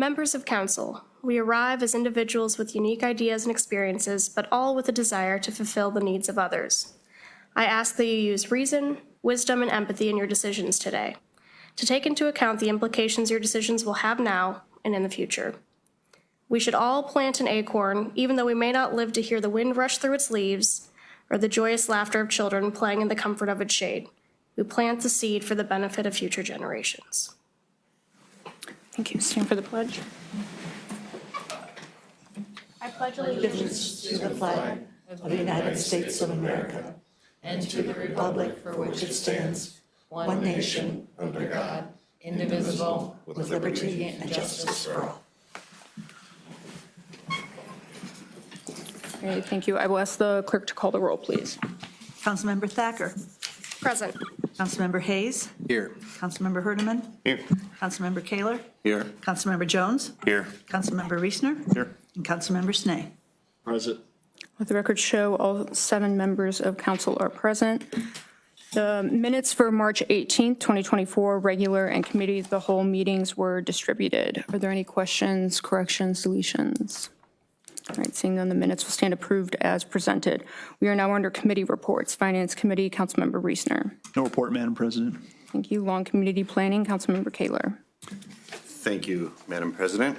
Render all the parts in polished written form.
Members of Council, we arrive as individuals with unique ideas and experiences, but all with a desire to fulfill the needs of others. I ask that you use reason, wisdom, and empathy in your decisions today, to take into account the implications your decisions will have now and in the future. We should all plant an acorn, even though we may not live to hear the wind rush through its leaves or the joyous laughter of children playing in the comfort of its shade. We plant the seed for the benefit of future generations. Thank you. Stand for the pledge. I pledge allegiance To the flag of the United States of America and to the republic for which it stands, one nation, under God, indivisible, with liberty and justice for all. All right, thank you. I will ask the clerk to call the roll, please. Councilmember Thacker. Present. Councilmember Hayes. Here. Councilmember Herniman. Here. Councilmember Kaler. Here. Councilmember Jones. Here. Councilmember Reesner. Here. And Councilmember Snee. Present. Let the record show all 7 members of council are present. The minutes for March 18th, 2024, regular and committee of the whole meetings were distributed. Are there any questions, corrections, deletions? All right, seeing none, the minutes will stand approved as presented. We are now under committee reports. Finance Committee, Councilmember Reesner. No report, Madam President. Thank you. Law and Community Planning, Councilmember Kaler. Thank you, Madam President.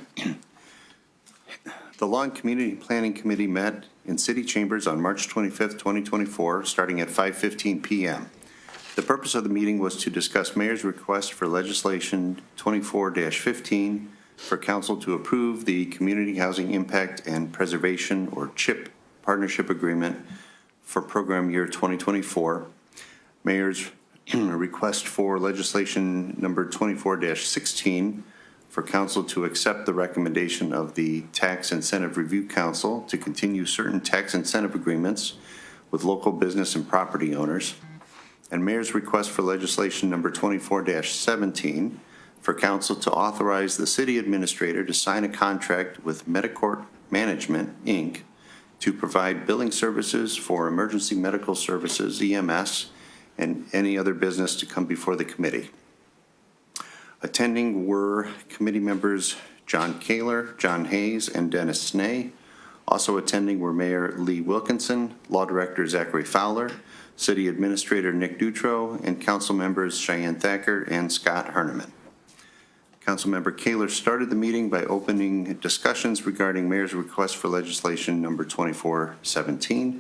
The Law and Community Planning Committee met in City Chambers on March 25th, 2024, starting at 5:15 p.m. The purpose of the meeting was to discuss Mayor's request for legislation 24-15 for Council to approve the Community Housing Impact and Preservation, or CHIP, Partnership Agreement for Program Year 2024. Mayor's request for legislation number 24-16 for Council to accept the recommendation of the Tax Incentive Review Council to continue certain tax incentive agreements with local business and property owners. And Mayor's request for legislation number 24-17 for Council to authorize the City Administrator to sign a contract with Medicorp Management, Inc. to provide billing services for emergency medical services, EMS, and any other business to come before the committee. Attending were committee members John Kaler, John Hayes, and Dennis Snee. Also attending were Mayor Lee Wilkinson, Law Director Zachary Fowler, City Administrator Nick Dutro, and Council members Cheyenne Thacker and Scott Herniman. Councilmember Kaler started the meeting by opening discussions regarding Mayor's request for legislation number 24-17.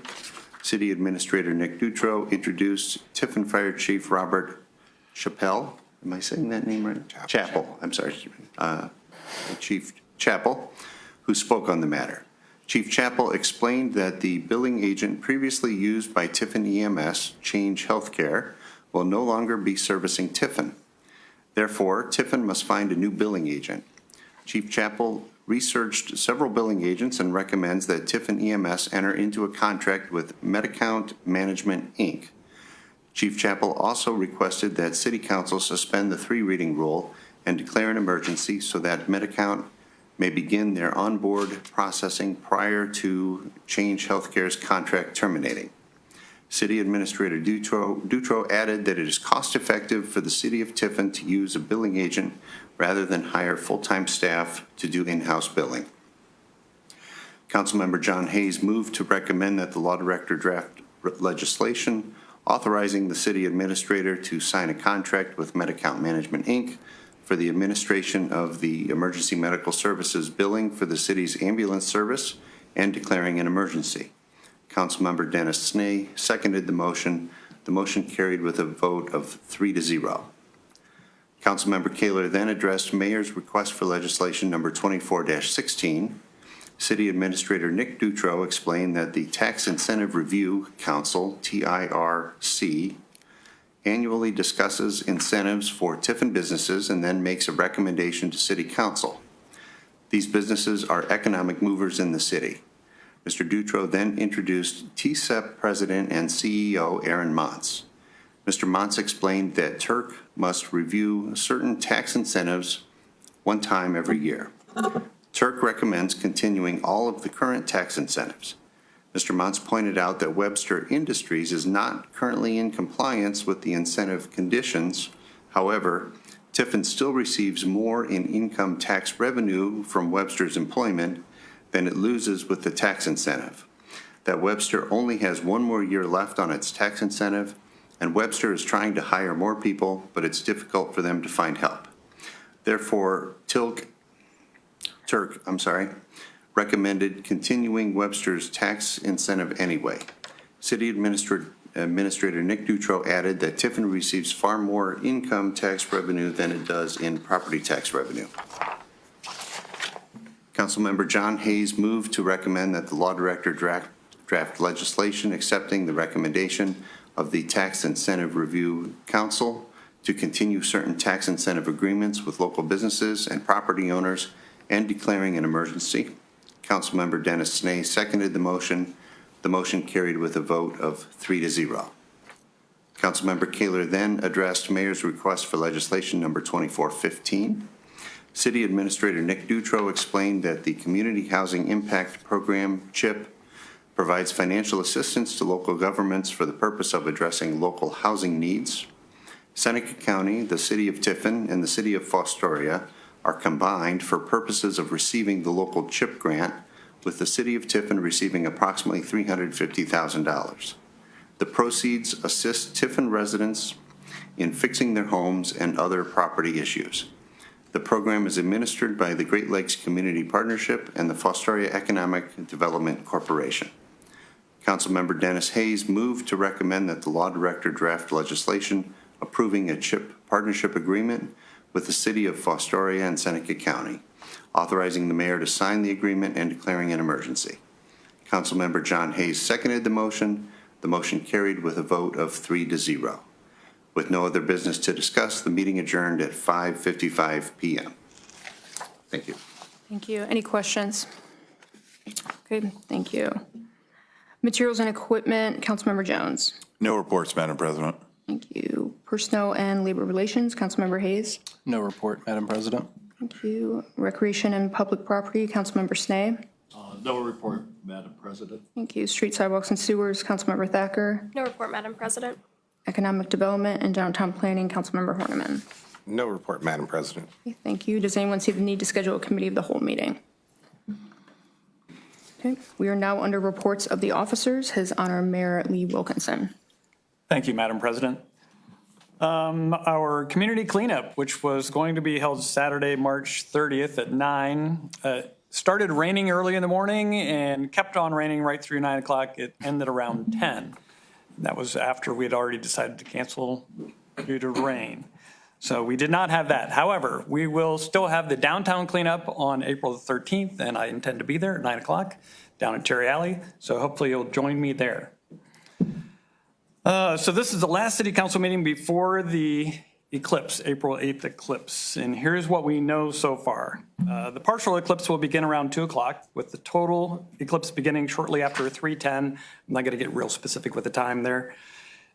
City Administrator Nick Dutro introduced Tiffin Fire Chief Robert Chappell. Am I saying that name right? Chappell. I'm sorry. Chief Chappell, who spoke on the matter. Chief Chappell explained that the billing agent previously used by Tiffin EMS, Change Healthcare, will no longer be servicing Tiffin. Therefore, Tiffin must find a new billing agent. Chief Chappell researched several billing agents and recommends that Tiffin EMS enter into a contract with Medicorp Management, Inc. Chief Chappell also requested that City Council suspend the 3-reading rule and declare an emergency so that Medicorp may begin their onboard processing prior to Change Healthcare's contract terminating. City Administrator Dutro added that it is cost-effective for the City of Tiffin to use a billing agent rather than hire full-time staff to do in-house billing. Councilmember John Hayes moved to recommend that the Law Director draft legislation authorizing the City Administrator to sign a contract with Medicorp Management, Inc. for the administration of the emergency medical services billing for the city's ambulance service and declaring an emergency. Councilmember Dennis Snee seconded the motion. The motion carried with a vote of 3-0. Councilmember Kaler then addressed Mayor's request for legislation number 24-16. City Administrator Nick Dutro explained that the Tax Incentive Review Council, TIRC, annually discusses incentives for Tiffin businesses and then makes a recommendation to City Council. These businesses are economic movers in the city. Mr. Dutro then introduced TCEP President and CEO Aaron Montz. Mr. Montz explained that TIRC must review certain tax incentives one time every year. TIRC recommends continuing all of the current tax incentives. Mr. Montz pointed out that Webster Industries is not currently in compliance with the incentive conditions. However, Tiffin still receives more in income tax revenue from Webster's employment than it loses with the tax incentive. That Webster only has one more year left on its tax incentive, and Webster is trying to hire more people, but it's difficult for them to find help. Therefore, Turk recommended continuing Webster's tax incentive anyway. City Administrator Nick Dutro added that Tiffin receives far more income tax revenue than it does in property tax revenue. Councilmember John Hayes moved to recommend that the law director draft legislation accepting the recommendation of the Tax Incentive Review Council to continue certain tax incentive agreements with local businesses and property owners and declaring an emergency. Councilmember Dennis Snee seconded the motion. The motion carried with a vote of 3-0. Councilmember Kaler then addressed Mayor's request for legislation number 2415. City Administrator Nick Dutro explained that the Community Housing Impact Program, CHIP, provides financial assistance to local governments for the purpose of addressing local housing needs. Seneca County, the City of Tiffin, and the City of Fostoria are combined for purposes of receiving the local CHIP grant, with the City of Tiffin receiving approximately $350,000. The proceeds assist Tiffin residents in fixing their homes and other property issues. The program is administered by the Great Lakes Community Partnership and the Fostoria Economic Development Corporation. Councilmember Dennis Hayes moved to recommend that the law director draft legislation approving a CHIP partnership agreement with the City of Fostoria and Seneca County, authorizing the mayor to sign the agreement and declaring an emergency. Councilmember John Hayes seconded the motion. The motion carried with a vote of 3-0. With no other business to discuss, the meeting adjourned at 5:55 p.m. Thank you. Thank you. Any questions? Okay, thank you. Materials and Equipment, Councilmember Jones. No reports, Madam President. Thank you. Personnel and Labor Relations, Councilmember Hayes. No report, Madam President. Thank you. Recreation and Public Property, Councilmember Snee. No report, Madam President. Thank you. Street, Sidewalks, and Sewers, Councilmember Thacker. No report, Madam President. Economic Development and Downtown Planning, Councilmember Horniman. No report, Madam President. Okay, thank you. Does anyone see the need to schedule a committee of the whole meeting? Okay, we are now under reports of the officers. His Honor Mayor Lee Wilkinson. Thank you, Madam President. Our community cleanup, which was going to be held Saturday, March 30th at 9, started raining early in the morning and kept on raining right through 9 o'clock. It ended around 10. That was after we had already decided to cancel due to rain. So we did not have that. However, we will still have the downtown cleanup on April the 13th, and I intend to be there at 9 o'clock down at Cherry Alley. So hopefully you'll join me there. So this is the last city council meeting before the eclipse, April 8th eclipse. And here's what we know so far. The partial eclipse will begin around 2 o'clock, with the total eclipse beginning shortly after 3:10. I'm not going to get real specific with the time there.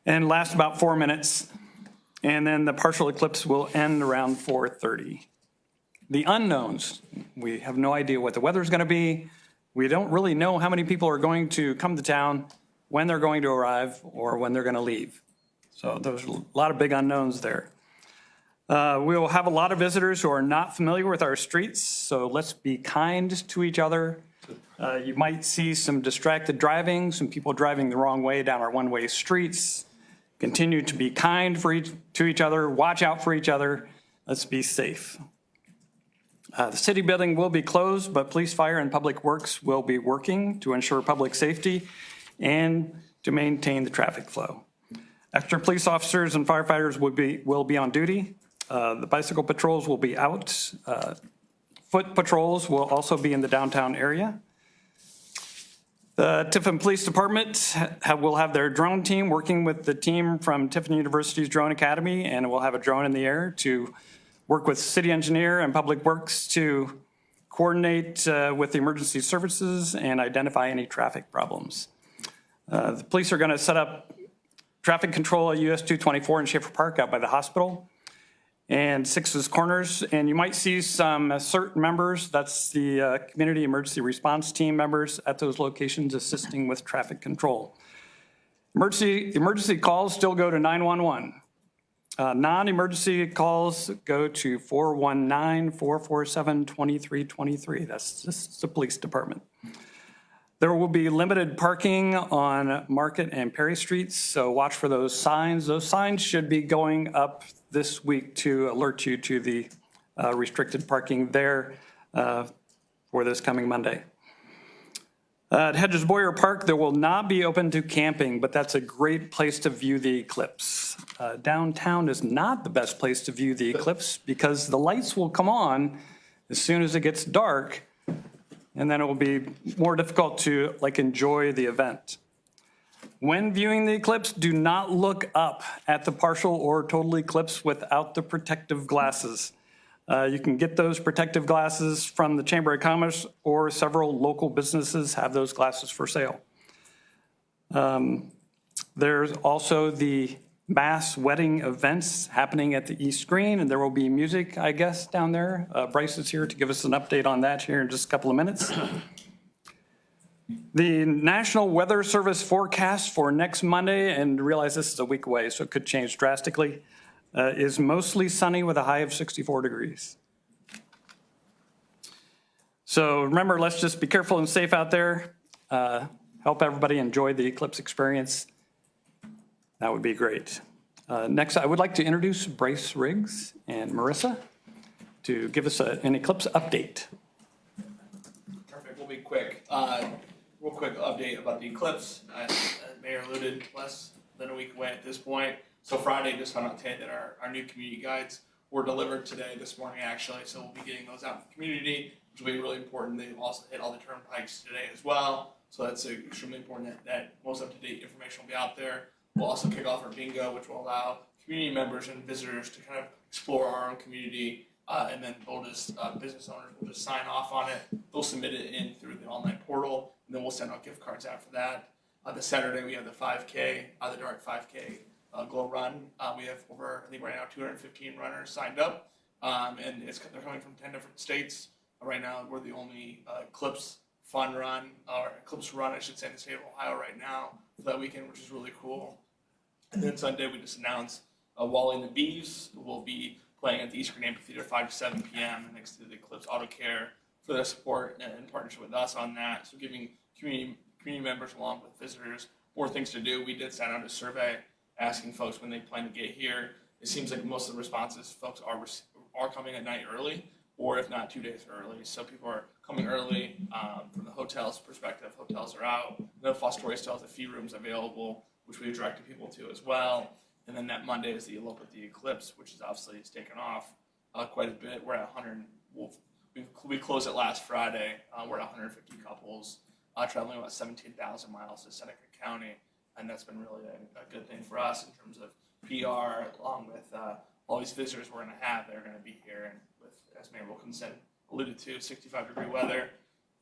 And last about 4 minutes. And then the partial eclipse will end around 4:30. The unknowns, we have no idea what the weather's going to be. We don't really know how many people are going to come to town, when they're going to arrive, or when they're going to leave. So there's a lot of big unknowns there. We will have a lot of visitors who are not familiar with our streets, so let's be kind to each other. You might see some distracted driving, some people driving the wrong way down our one-way streets. Continue to be kind to each other, watch out for each other. Let's be safe. The city building will be closed, but police, fire, and public works will be working to ensure public safety and to maintain the traffic flow. Extra police officers and firefighters will be on duty. The bicycle patrols will be out. Foot patrols will also be in the downtown area. The Tiffin Police Department will have their drone team working with the team from Tiffin University's Drone Academy, and we'll have a drone in the air to work with city engineer and public works to coordinate with the emergency services and identify any traffic problems. The police are going to set up traffic control at US 224 in Schaefer Park out by the hospital and Six's Corners. And you might see some CERT members, that's the Community Emergency Response Team members at those locations assisting with traffic control. Emergency calls still go to 911. Non-emergency calls go to 419-447-2323. That's just the police department. There will be limited parking on Market and Perry Streets, so watch for those signs. Those signs should be going up this week to alert you to the restricted parking there for this coming Monday. At Hedges Boyer Park, there will not be open to camping, but that's a great place to view the eclipse. Downtown is not the best place to view the eclipse because the lights will come on as soon as it gets dark, and then it will be more difficult to enjoy the event. When viewing the eclipse, do not look up at the partial or total eclipse without the protective glasses. You can get those protective glasses from the Chamber of Commerce, or several local businesses have those glasses for sale. There's also the mass wedding events happening at the East Green, and there will be music, I guess, down there. Bryce is here to give us an update on that here in just a couple of minutes. The National Weather Service forecast for next Monday, and realize this is a week away, so it could change drastically, is mostly sunny with a high of 64 degrees. So remember, let's just be careful and safe out there. Help everybody enjoy the eclipse experience. That would be great. Next, I would like to introduce Bryce Riggs and Marisa to give us an eclipse update. Perfect, we'll be quick. Real quick update about the eclipse. As Mayor alluded, less than a week away at this point. So Friday, just found out today that our new community guides were delivered today, this morning actually. So we'll be getting those out to the community, which will be really important. They've also hit all the turnpikes today as well. So that's extremely important that most up-to-date information will be out there. We'll also kick off our bingo, which will allow community members and visitors to kind of explore our own community. And then we'll just, business owners will just sign off on it. They'll submit it in through the online portal, and then we'll send out gift cards out for that. This Saturday, we have the 5K, the Dark 5K Glow Run. We have over, I think right now, 215 runners signed up. And they're coming from 10 different states. Right now, we're the only Eclipse Fun Run, or Eclipse Run, I should say, in the state of Ohio right now for that weekend, which is really cool. And then Sunday, we just announced Wally and the Bees will be playing at the East Green Amphitheater 5 to 7 p.m. next to the Eclipse Auto Care for their support and in partnership with us on that. So giving community members along with visitors more things to do. We did send out a survey asking folks when they plan to get here. It seems like most of the responses, folks are coming a night early, or if not 2 days early. So people are coming early. From the hotel's perspective, hotels are out. The Fostoria still has a few rooms available, which we've directed people to as well. And then that Monday is the Elope with the Eclipse, which is obviously it's taken off quite a bit. We're at 100. We closed it last Friday. We're at 150 couples traveling about 17,000 miles to Seneca County, and that's been really a good thing for us in terms of PR, along with all these visitors we're going to have. They're going to be here, and with, as Mayor Wilkinson alluded to, 65-degree weather.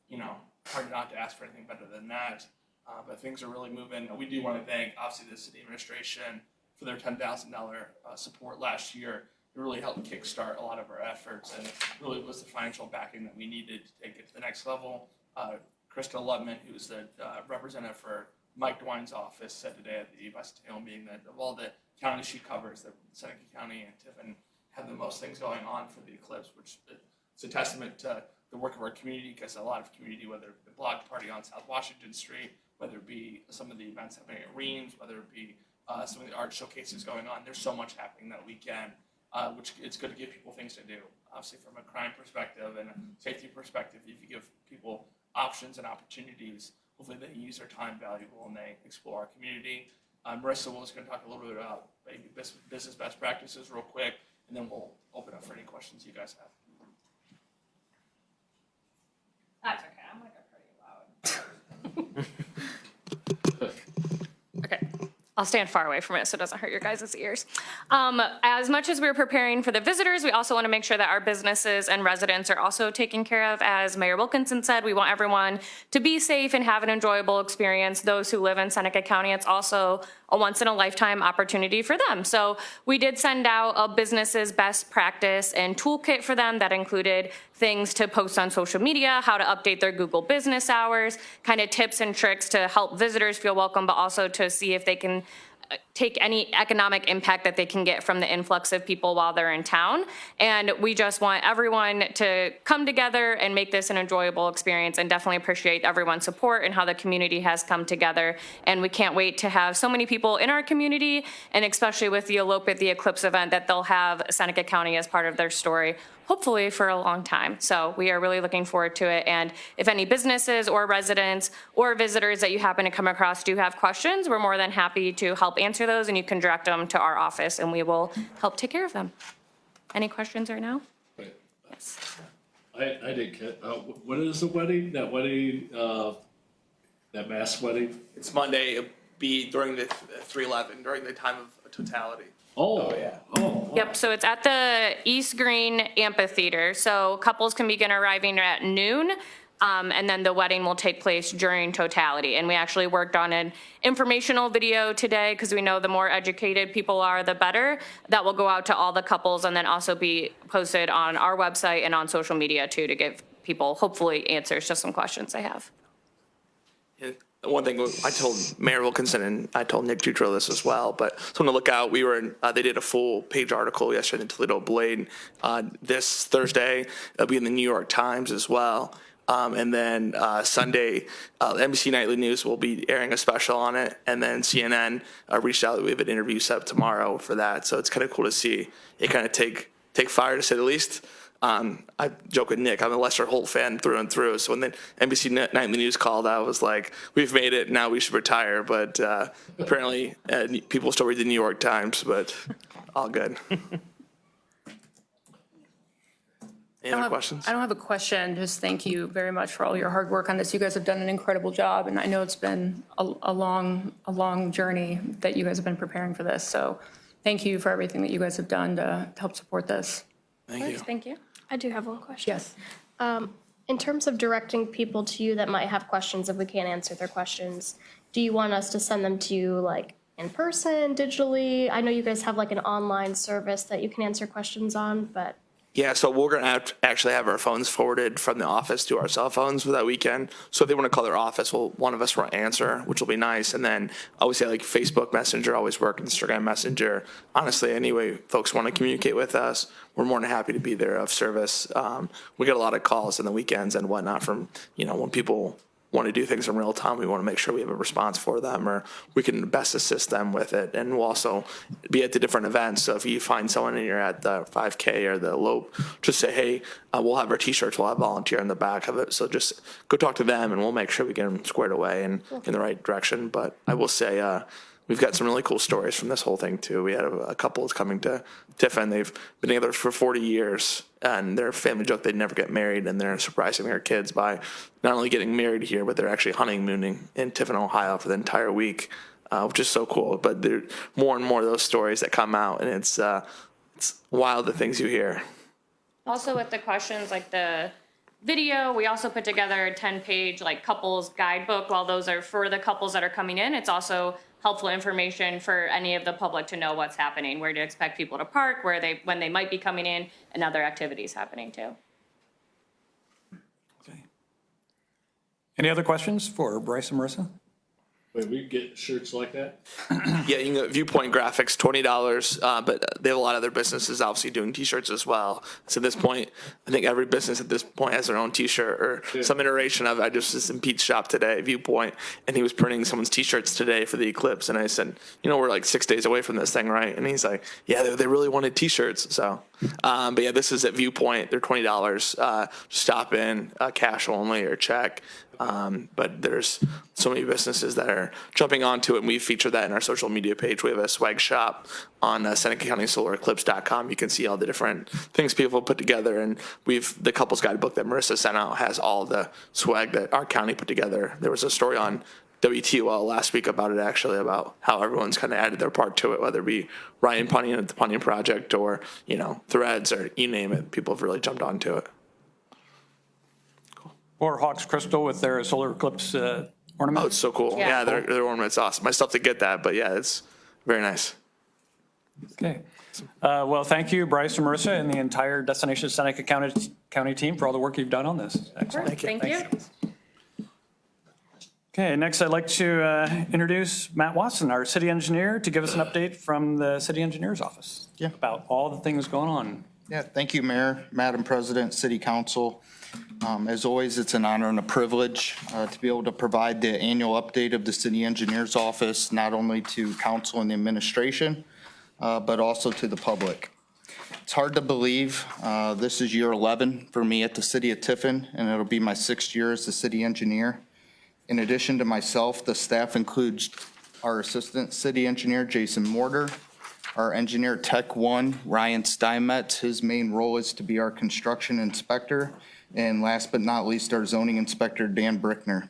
You know, hard not to ask for anything better than that. But things are really moving. We do want to thank, obviously, the city administration for their $10,000 support last year. It really helped kickstart a lot of our efforts, and really was the financial backing that we needed to take it to the next level. Krista Lutman, who's the representative for Mike DeWine's office, said today at the bicentennial meeting that of all the counties she covers, that Seneca County and Tiffin have the most things going on for the eclipse, which it's a testament to the work of our community, because a lot of community, whether it be the block party on South Washington Street, whether it be some of the events happening at Reams, whether it be some of the art showcases going on, there's so much happening that weekend, which it's good to give people things to do. Obviously, from a crime perspective and a safety perspective, if you give people options and opportunities, hopefully they use their time valuable and they explore our community. Marisa was going to talk a little bit about maybe business best practices real quick, and then we'll open up for any questions you guys have. That's okay, I'm like a pretty loud. Okay, I'll stand far away from it so it doesn't hurt your guys' ears. As much as we're preparing for the visitors, we also want to make sure that our businesses and residents are also taken care of. As Mayor Wilkinson said, we want everyone to be safe and have an enjoyable experience. Those who live in Seneca County, it's also a once-in-a-lifetime opportunity for them. So we did send out a business's best practice and toolkit for them that included things to post on social media, how to update their Google business hours, kind of tips and tricks to help visitors feel welcome, but also to see if they can take any economic impact that they can get from the influx of people while they're in town. And we just want everyone to come together and make this an enjoyable experience, and definitely appreciate everyone's support and how the community has come together. And we can't wait to have so many people in our community, and especially with the Elope at the Eclipse event, that they'll have Seneca County as part of their story, hopefully for a long time. So we are really looking forward to it. And if any businesses or residents or visitors that you happen to come across do have questions, we're more than happy to help answer those, and you can direct them to our office and we will help take care of them. Any questions right now? Wait, Yes. I didn't get, what is the wedding? That wedding, that mass wedding? It's Monday, it'll be during the 3/11, during the time of totality. Oh, yeah. Oh. Yep, so it's at the East Green Amphitheater. So couples can begin arriving at noon, and then the wedding will take place during totality. And we actually worked on an informational video today, because we know the more educated people are, the better. That will go out to all the couples and then also be posted on our website and on social media too, to give people hopefully answers to some questions they have. And one thing I told Mayor Wilkinson, and I told Nick Dutro this as well, but someone to look out. We were in, they did a full page article yesterday in the Toledo Blade. This Thursday, it'll be in the New York Times as well. And then Sunday, NBC Nightly News will be airing a special on it. And then CNN reached out. We have an interview set up tomorrow for that. So it's kind of cool to see it kind of take fire, to say the least. I joke with Nick, I'm a Lester Holt fan through and through. So when the NBC Nightly News called, I was like, we've made it, now we should retire. But apparently people still read the New York Times, but all good. Any other questions? I don't have a question. Just thank you very much for all your hard work on this. You guys have done an incredible job, and I know it's been a long journey that you guys have been preparing for this. So thank you for everything that you guys have done to help support this. Thank you. Thank you. I do have one question. Yes. In terms of directing people to you that might have questions, if we can't answer their questions, do you want us to send them to you like in person, digitally? I know you guys have like an online service that you can answer questions on, but. Yeah, so we're going to actually have our phones forwarded from the office to our cell phones for that weekend. So if they want to call their office, well, one of us will answer, which will be nice. And then I always say like Facebook Messenger always work, Instagram Messenger. Honestly, any way folks want to communicate with us, we're more than happy to be there of service. We get a lot of calls on the weekends and whatnot from, when people want to do things in real time. We want to make sure we have a response for them, or we can best assist them with it. And we'll also be at the different events. So if you find someone and you're at the 5K or the Elope, just say, hey, we'll have our t-shirts, we'll have volunteer in the back of it. So just go talk to them and we'll make sure we get them squared away and in the right direction. But I will say, we've got some really cool stories from this whole thing too. We had a couple that's coming to Tiffin. They've been together for 40 years, and their family joke they'd never get married, and they're surprising their kids by not only getting married here, but they're actually honeymooning in Tiffin, Ohio for the entire week, which is so cool. But there more and more of those stories that come out, and it's wild the things you hear. Also with the questions, like the video, we also put together a 10-page like couples guidebook. While those are for the couples that are coming in, it's also helpful information for any of the public to know what's happening, where to expect people to park, when they might be coming in, and other activities happening too. Okay. Any other questions for Bryce and Marisa? Wait, we can get shirts like that? Yeah, you can go Viewpoint Graphics, $20, but they have a lot of other businesses obviously doing t-shirts as well. So at this point, I think every business at this point has their own t-shirt or some iteration of it. I just was in Pete's shop today, Viewpoint, and he was printing someone's t-shirts today for the Eclipse. And I said, we're like 6 days away from this thing, right? And he's like, yeah, they really wanted t-shirts. So, but yeah, this is at Viewpoint. They're $20. Stop in, cash only or check. But there's so many businesses that are jumping onto it, and we feature that in our social media page. We have a swag shop on SenecaCountySolarEclipse.com. You can see all the different things people put together, and the couples guidebook that Marisa sent out has all the swag that our county put together. There was a story on WTOL last week about it, actually, about how everyone's kind of added their part to it, whether it be Ryan Punning at the Punning Project or, Threads or you name it. People have really jumped onto it. Or Hawks Crystal with their solar eclipse ornament? Oh, it's so cool. Yeah. Yeah, their ornament's awesome. I still have to get that, but yeah, it's very nice. Okay. Well, thank you, Bryce and Marisa, and the entire Destination Seneca County team for all the work you've done on this. Excellent. Thank you. Okay, next I'd like to introduce Matt Watson, our city engineer, to give us an update from the city engineer's office. Yeah. About all the things going on. Yeah, thank you, Mayor, Madam President, City Council. As always, it's an honor and a privilege to be able to provide the annual update of the city engineer's office, not only to council and the administration, but also to the public. It's hard to believe this is year 11 for me at the city of Tiffin, and it'll be my 6th year as the city engineer. In addition to myself, the staff includes our assistant city engineer, Jason Mortar, our engineer Tech 1, Ryan Steinmetz. His main role is to be our construction inspector. And last but not least, our zoning inspector, Dan Brickner.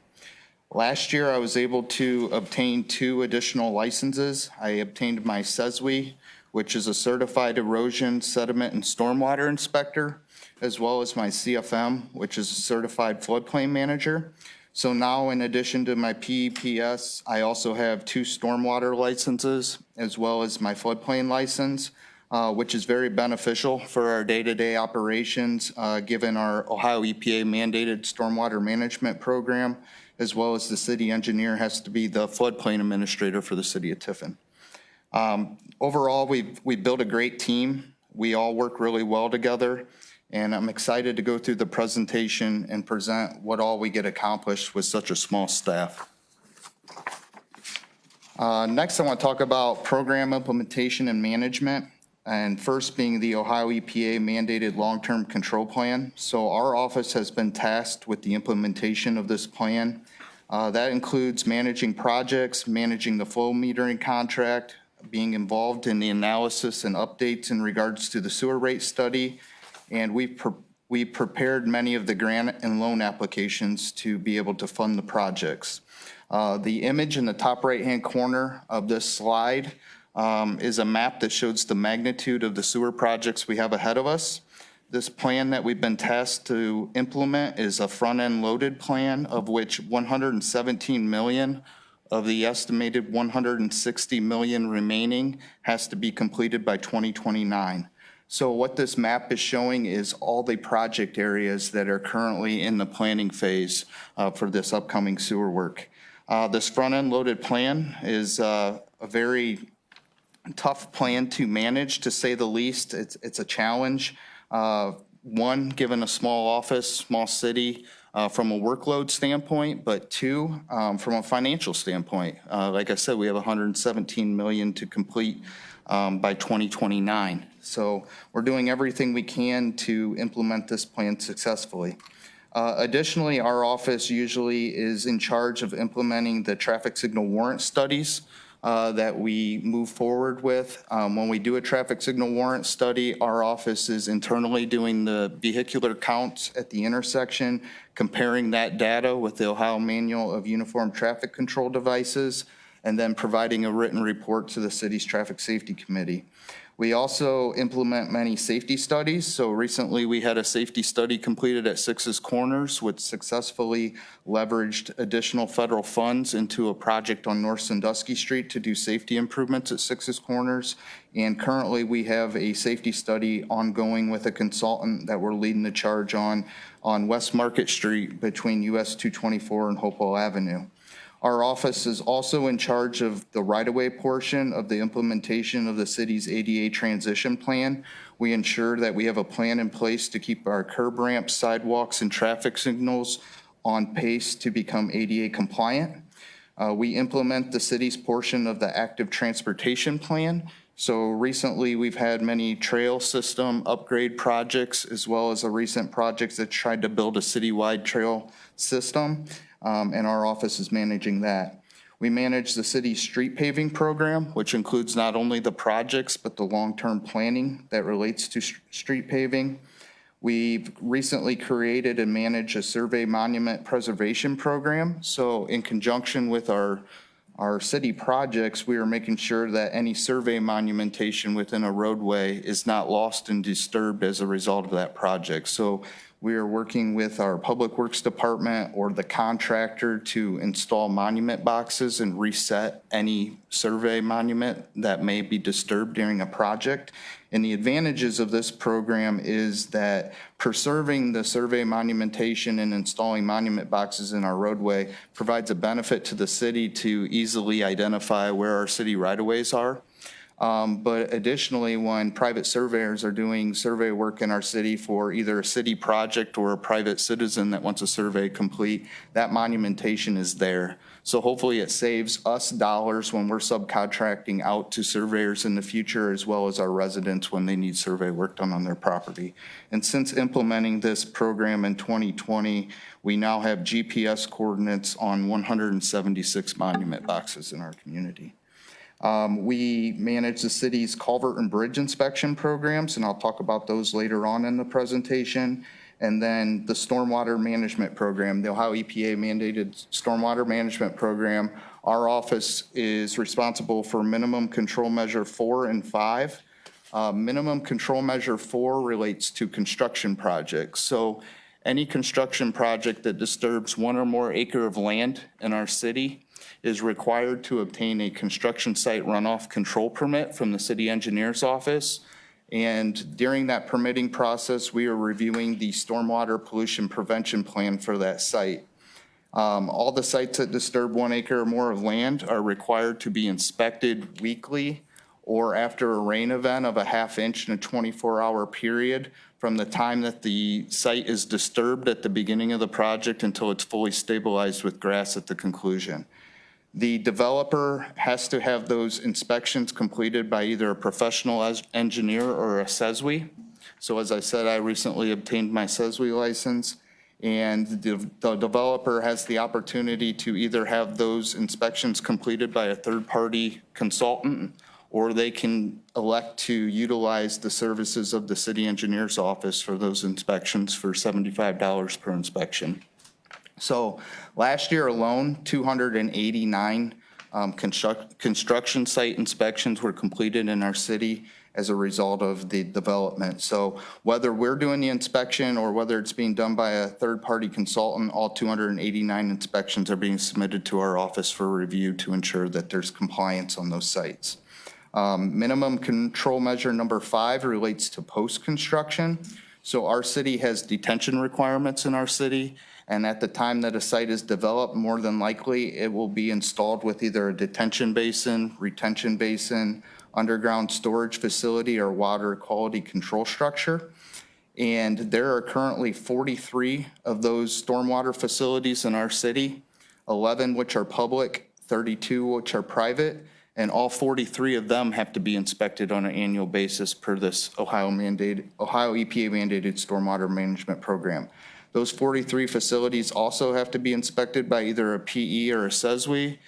Last year, I was able to obtain 2 additional licenses. I obtained my CESWI, which is a certified erosion, sediment, and stormwater inspector, as well as my CFM, which is a certified floodplain manager. So now, in addition to my PEPS, I also have 2 stormwater licenses, as well as my floodplain license, which is very beneficial for our day-to-day operations, given our Ohio EPA mandated stormwater management program, as well as the city engineer has to be the floodplain administrator for the city of Tiffin. Overall, we built a great team. We all work really well together. And I'm excited to go through the presentation and present what all we get accomplished with such a small staff. Next, I want to talk about program implementation and management. And first being the Ohio EPA mandated long-term control plan. So our office has been tasked with the implementation of this plan. That includes managing projects, managing the flow metering contract, being involved in the analysis and updates in regards to the sewer rate study. And we prepared many of the grant and loan applications to be able to fund the projects. The image in the top right-hand corner of this slide is a map that shows the magnitude of the sewer projects we have ahead of us. This plan that we've been tasked to implement is a front-end loaded plan, of which 117 million of the estimated 160 million remaining has to be completed by 2029. So what this map is showing is all the project areas that are currently in the planning phase for this upcoming sewer work. This front-end loaded plan is a very tough plan to manage, to say the least. It's a challenge. One, given a small office, small city, from a workload standpoint, but 2, from a financial standpoint. Like I said, we have 117 million to complete by 2029. So we're doing everything we can to implement this plan successfully. Additionally, our office usually is in charge of implementing the traffic signal warrant studies that we move forward with. When we do a traffic signal warrant study, our office is internally doing the vehicular counts at the intersection, comparing that data with the Ohio Manual of Uniform Traffic Control Devices, and then providing a written report to the city's Traffic Safety Committee. We also implement many safety studies. So recently we had a safety study completed at Six's Corners, which successfully leveraged additional federal funds into a project on North Sandusky Street to do safety improvements at Six's Corners. And currently we have a safety study ongoing with a consultant that we're leading the charge on West Market Street between US 224 and Hopewell Avenue. Our office is also in charge of the right-of-way portion of the implementation of the city's ADA transition plan. We ensure that we have a plan in place to keep our curb ramps, sidewalks, and traffic signals on pace to become ADA compliant. We implement the city's portion of the active transportation plan. So recently we've had many trail system upgrade projects, as well as a recent project that tried to build a citywide trail system. And our office is managing that. We manage the city's street paving program, which includes not only the projects, but the long-term planning that relates to street paving. We've recently created and manage a survey monument preservation program. So in conjunction with our city projects, we are making sure that any survey monumentation within a roadway is not lost and disturbed as a result of that project. So We are working with our Public Works Department or the contractor to install monument boxes and reset any survey monument that may be disturbed during a project. And the advantages of this program is that preserving the survey monumentation and installing monument boxes in our roadway provides a benefit to the city to easily identify where our city right-of-ways are. But additionally, when private surveyors are doing survey work in our city for either a city project or a private citizen that wants a survey complete, that monumentation is there. So hopefully it saves us dollars when we're subcontracting out to surveyors in the future, as well as our residents when they need survey work done on their property. And since implementing this program in 2020, we now have GPS coordinates on 176 monument boxes in our community. We manage the city's culvert and bridge inspection programs, and I'll talk about those later on in the presentation. And then the stormwater management program, the Ohio EPA mandated stormwater management program. Our office is responsible for minimum control measure 4 and 5. Minimum control measure 4 relates to construction projects. So any construction project that disturbs 1 or more acre of land in our city is required to obtain a construction site runoff control permit from the city engineer's office. And during that permitting process, we are reviewing the stormwater pollution prevention plan for that site. All the sites that disturb 1 acre or more of land are required to be inspected weekly or after a rain event of a ½ inch in a 24-hour period from the time that the site is disturbed at the beginning of the project until it's fully stabilized with grass at the conclusion. The developer has to have those inspections completed by either a professional engineer or a SESWI. So as I said, I recently obtained my SESWI license, and the developer has the opportunity to either have those inspections completed by a third-party consultant, or they can elect to utilize the services of the city engineer's office for those inspections for $75 per inspection. So last year alone, 289 construction site inspections were completed in our city as a result of the development. So whether we're doing the inspection or whether it's being done by a third-party consultant, all 289 inspections are being submitted to our office for review to ensure that there's compliance on those sites. Minimum control measure number 5 relates to post-construction. So our city has detention requirements in our city. And at the time that a site is developed, more than likely it will be installed with either a detention basin, retention basin, underground storage facility, or water quality control structure. And there are currently 43 of those stormwater facilities in our city, 11 which are public, 32 which are private, and all 43 of them have to be inspected on an annual basis per this Ohio EPA mandated stormwater management program. Those 43 facilities also have to be inspected by either a PE or a SESWI.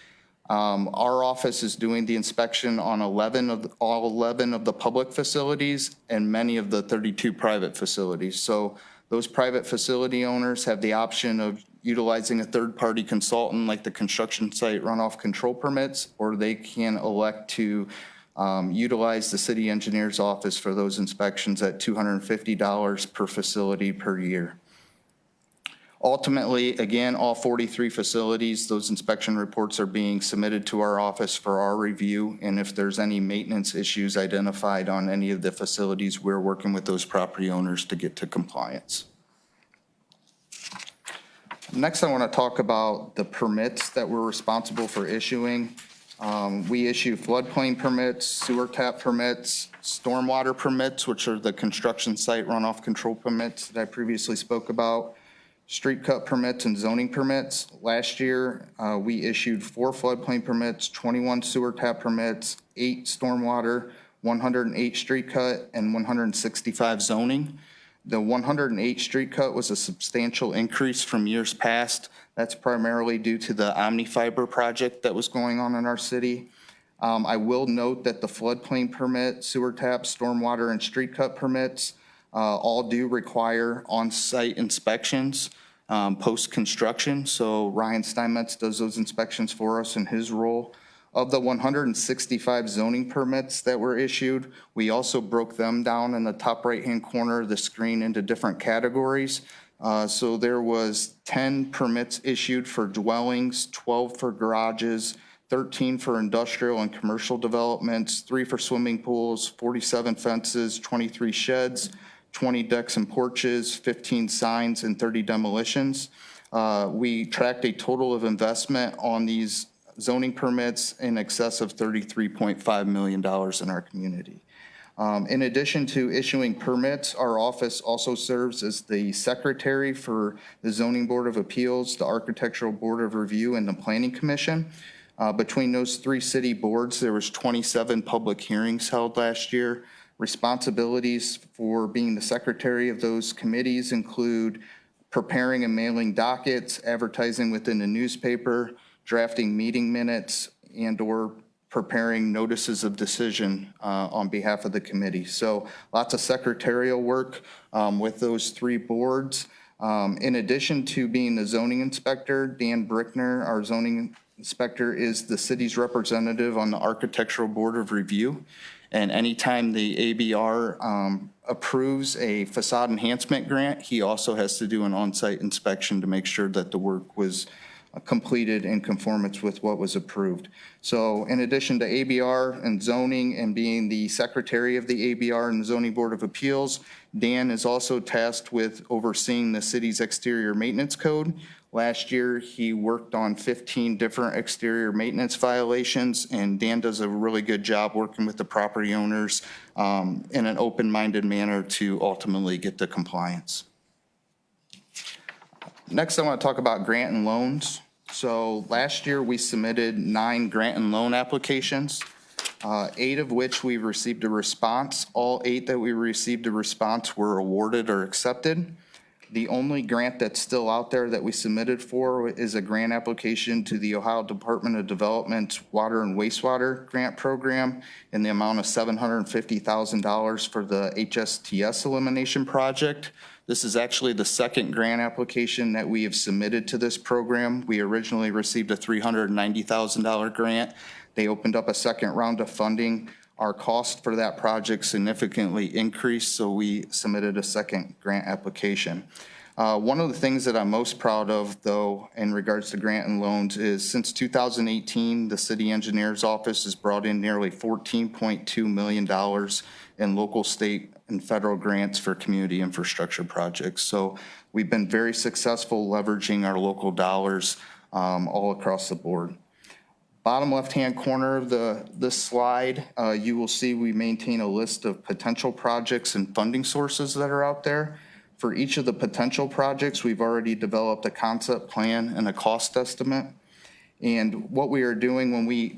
Our office is doing the inspection on all 11 of the public facilities and many of the 32 private facilities. So those private facility owners have the option of utilizing a third-party consultant like the construction site runoff control permits, or they can elect to utilize the city engineer's office for those inspections at $250 per facility per year. Ultimately, again, all 43 facilities, those inspection reports are being submitted to our office for our review. And if there's any maintenance issues identified on any of the facilities, we're working with those property owners to get to compliance. Next, I want to talk about the permits that we're responsible for issuing. We issue floodplain permits, sewer tap permits, stormwater permits, which are the construction site runoff control permits that I previously spoke about, street cut permits and zoning permits. Last year, we issued 4 floodplain permits, 21 sewer tap permits, 8 stormwater, 108 street cut, and 165 zoning. The 108 street cut was a substantial increase from years past. That's primarily due to the Omnifiber project that was going on in our city. I will note that the floodplain permit, sewer tap, stormwater, and street cut permits all do require on-site inspections post-construction. So Ryan Steinmetz does those inspections for us in his role. Of the 165 zoning permits that were issued, we also broke them down in the top right-hand corner of the screen into different categories. So there was 10 permits issued for dwellings, 12 for garages, 13 for industrial and commercial developments, 3 for swimming pools, 47 fences, 23 sheds, 20 decks and porches, 15 signs, and 30 demolitions. We tracked a total of investment on these zoning permits in excess of $33.5 million in our community. In addition to issuing permits, our office also serves as the secretary for the Zoning Board of Appeals, the Architectural Board of Review, and the Planning Commission. Between those 3 city boards, there was 27 public hearings held last year. Responsibilities for being the secretary of those committees include preparing and mailing dockets, advertising within the newspaper, drafting meeting minutes, and/or preparing notices of decision on behalf of the committee. So lots of secretarial work with those 3 boards. In addition to being the zoning inspector, Dan Brickner, our zoning inspector, is the city's representative on the Architectural Board of Review. And anytime the ABR approves a facade enhancement grant, he also has to do an on-site inspection to make sure that the work was completed in conformance with what was approved. So in addition to ABR and zoning and being the secretary of the ABR and the Zoning Board of Appeals, Dan is also tasked with overseeing the city's exterior maintenance code. Last year, he worked on 15 different exterior maintenance violations, and Dan does a really good job working with the property owners in an open-minded manner to ultimately get to compliance. Next, I want to talk about grant and loans. So last year, we submitted 9 grant and loan applications, 8 of which we received a response. All 8 that we received a response were awarded or accepted. The only grant that's still out there that we submitted for is a grant application to the Ohio Department of Development's Water and Wastewater Grant Program in the amount of $750,000 for the HSTS elimination project. This is actually the second grant application that we have submitted to this program. We originally received a $390,000 grant. They opened up a second round of funding. Our cost for that project significantly increased, so we submitted a second grant application. One of the things that I'm most proud of, though, in regards to grant and loans is since 2018, the city engineer's office has brought in nearly $14.2 million in local, state, and federal grants for community infrastructure projects. So we've been very successful leveraging our local dollars all across the board. Bottom left-hand corner of this slide, you will see we maintain a list of potential projects and funding sources that are out there. For each of the potential projects, we've already developed a concept plan and a cost estimate. And what we are doing when we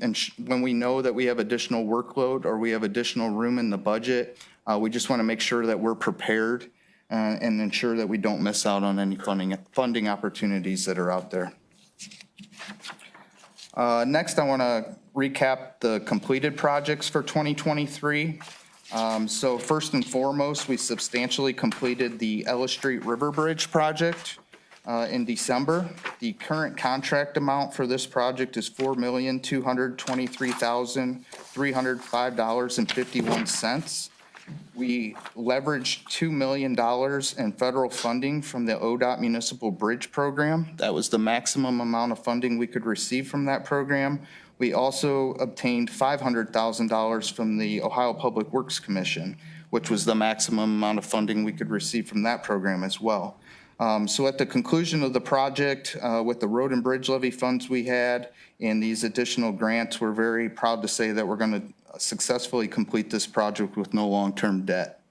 know that we have additional workload or we have additional room in the budget, we just want to make sure that we're prepared and ensure that we don't miss out on any funding opportunities that are out there. Next, I want to recap the completed projects for 2023. So first and foremost, we substantially completed the Ellis Street River Bridge project in December. The current contract amount for this project is $4,223,305.51. We leveraged $2 million in federal funding from the ODOT Municipal Bridge Program. That was the maximum amount of funding we could receive from that program. We also obtained $500,000 from the Ohio Public Works Commission, which was the maximum amount of funding we could receive from that program as well. So at the conclusion of the project, with the road and bridge levy funds we had and these additional grants, we're very proud to say that we're going to successfully complete this project with no long-term debt.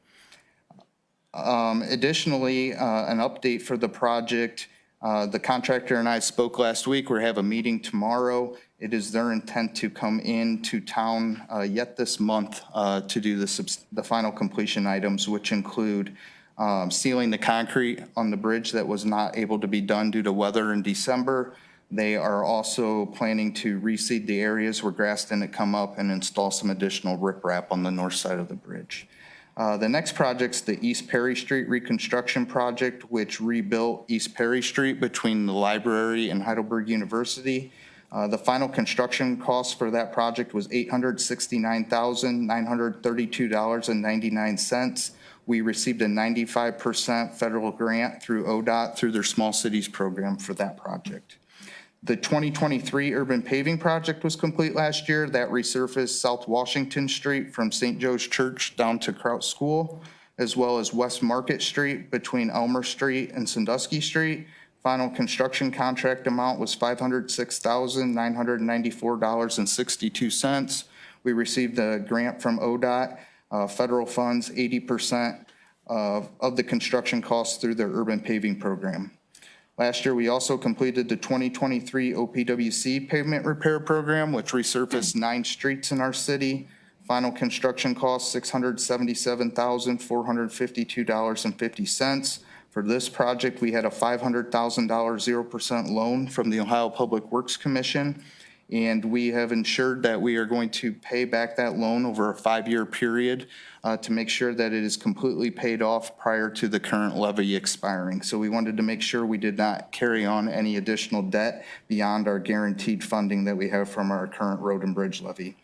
Additionally, an update for the project, the contractor and I spoke last week. We have a meeting tomorrow. It is their intent to come into town yet this month to do the final completion items, which include sealing the concrete on the bridge that was not able to be done due to weather in December. They are also planning to reseed the areas where grass didn't come up and install some additional riprap on the north side of the bridge. The next project's the East Perry Street reconstruction project, which rebuilt East Perry Street between the library and Heidelberg University. The final construction cost for that project was $869,932.99. We received a 95% federal grant through ODOT through their Small Cities program for that project. The 2023 urban paving project was complete last year. That resurfaced South Washington Street from St. Joe's Church down to Kraut School, as well as West Market Street between Elmer Street and Sandusky Street. Final construction contract amount was $506,994.62. We received a grant from ODOT, federal funds, 80% of the construction costs through their urban paving program. Last year, we also completed the 2023 OPWC pavement repair program, which resurfaced 9 streets in our city. Final construction cost, $677,452.50. For this project, we had a $500,000 0% loan from the Ohio Public Works Commission, and we have ensured that we are going to pay back that loan over a 5-year period to make sure that it is completely paid off prior to the current levy expiring. So we wanted to make sure we did not carry on any additional debt beyond our guaranteed funding that we have from our current road and bridge levy.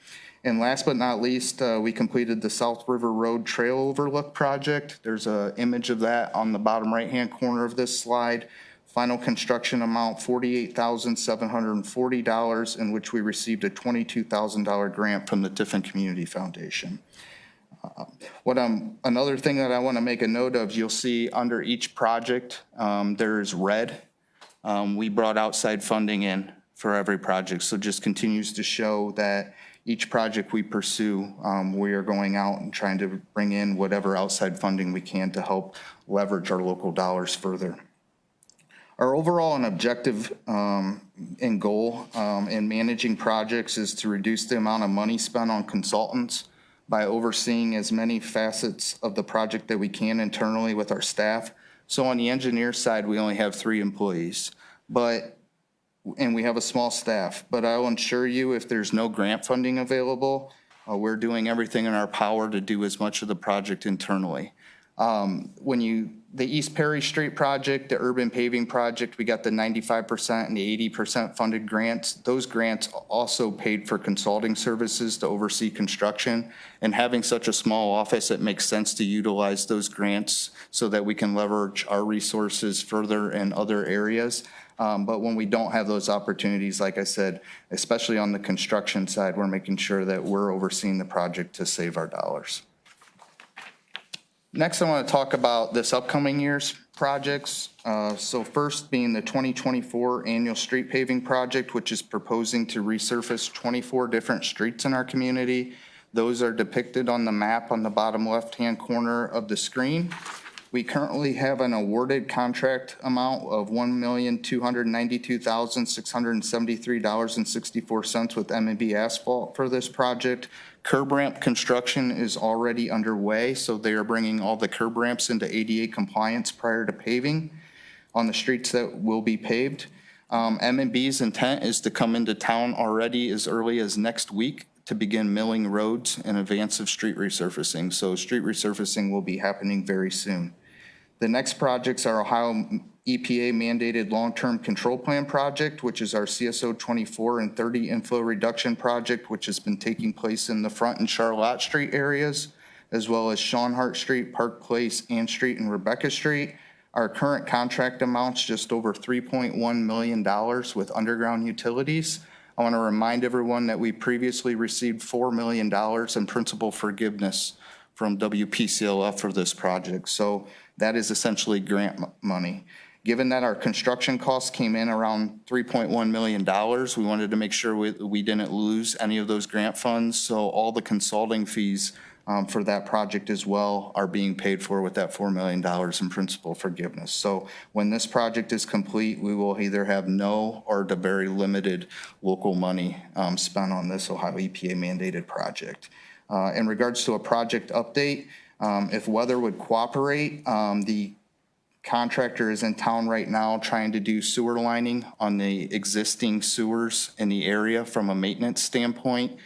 And last but not least, we completed the South River Road Trail Overlook project. There's an image of that on the bottom right-hand corner of this slide. Final construction amount, $48,740, in which we received a $22,000 grant from the Tiffin Community Foundation. Another thing that I want to make a note of, you'll see under each project, there's red. We brought outside funding in for every project, so just continues to show that each project we pursue, we are going out and trying to bring in whatever outside funding we can to help leverage our local dollars further. Our overall and objective and goal in managing projects is to reduce the amount of money spent on consultants by overseeing as many facets of the project that we can internally with our staff. So on the engineer side, we only have 3 employees, and we have a small staff, but I will assure you, if there's no grant funding available, we're doing everything in our power to do as much of the project internally. The East Perry Street project, the urban paving project, we got the 95% and the 80% funded grants. Those grants also paid for consulting services to oversee construction. And having such a small office, it makes sense to utilize those grants so that we can leverage our resources further in other areas. But when we don't have those opportunities, like I said, especially on the construction side, we're making sure that we're overseeing the project to save our dollars. Next, I want to talk about this upcoming year's projects. So first being the 2024 annual street paving project, which is proposing to resurface 24 different streets in our community. Those are depicted on the map on the bottom left-hand corner of the screen. We currently have an awarded contract amount of $1,292,673.64 with M&B Asphalt for this project. Curb ramp construction is already underway, so they are bringing all the curb ramps into ADA compliance prior to paving on the streets that will be paved. M&B's intent is to come into town already as early as next week to begin milling roads in advance of street resurfacing. So street resurfacing will be happening very soon. The next projects are Ohio EPA mandated long-term control plan project, which is our CSO 24 and 30 inflow reduction project, which has been taking place in the Front and Charlotte Street areas, as well as Schonhart Street, Park Place, Ann Street, and Rebecca Street. Our current contract amounts just over $3.1 million with underground utilities. I want to remind everyone that we previously received $4 million in principal forgiveness from WPCLF for this project. So that is essentially grant money. Given that our construction costs came in around $3.1 million, we wanted to make sure we didn't lose any of those grant funds. So all the consulting fees for that project as well are being paid for with that $4 million in principal forgiveness. So when this project is complete, we will either have no or the very limited local money spent on this Ohio EPA mandated project. In regards to a project update, if weather would cooperate, the contractor is in town right now trying to do sewer lining on the existing sewers in the area from a maintenance standpoint.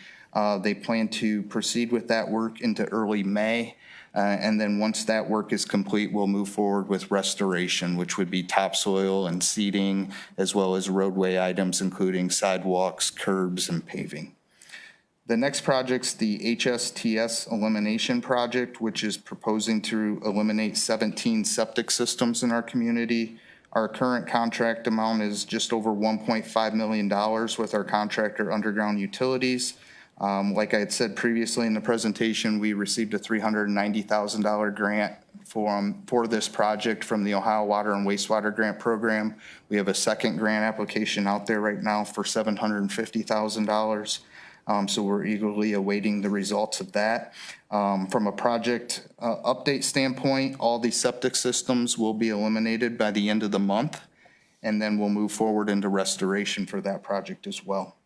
They plan to proceed with that work into early May. And then once that work is complete, we'll move forward with restoration, which would be topsoil and seeding, as well as roadway items, including sidewalks, curbs, and paving. The next project's the HSTS elimination project, which is proposing to eliminate 17 septic systems in our community. Our current contract amount is just over $1.5 million with our contractor Underground Utilities. Like I had said previously in the presentation, we received a $390,000 grant for this project from the Ohio Water and Wastewater Grant Program. We have a second grant application out there right now for $750,000. So we're eagerly awaiting the results of that. From a project update standpoint, all these septic systems will be eliminated by the end of the month, and then we'll move forward into restoration for that project as well.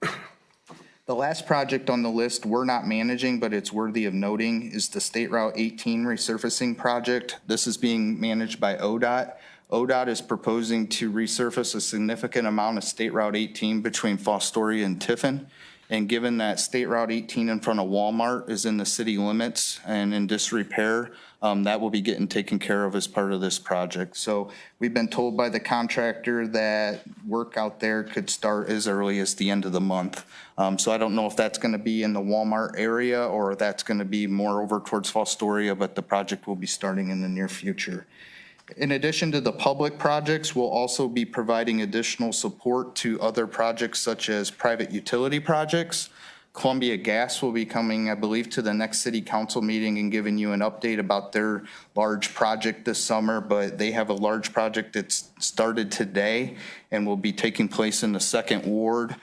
The last project on the list we're not managing, but it's worthy of noting, is the State Route 18 resurfacing project. This is being managed by ODOT. ODOT is proposing to resurface a significant amount of State Route 18 between Fostoria and Tiffin. And given that State Route 18 in front of Walmart is in the city limits and in disrepair, that will be getting taken care of as part of this project. So we've been told by the contractor that work out there could start as early as the end of the month. So I don't know if that's going to be in the Walmart area or that's going to be more over towards Fostoria, but the project will be starting in the near future. In addition to the public projects, we'll also be providing additional support to other projects such as private utility projects. Columbia Gas will be coming, I believe, to the next city council meeting and giving you an update about their large project this summer, but they have a large project that's started today and will be taking place in the second ward,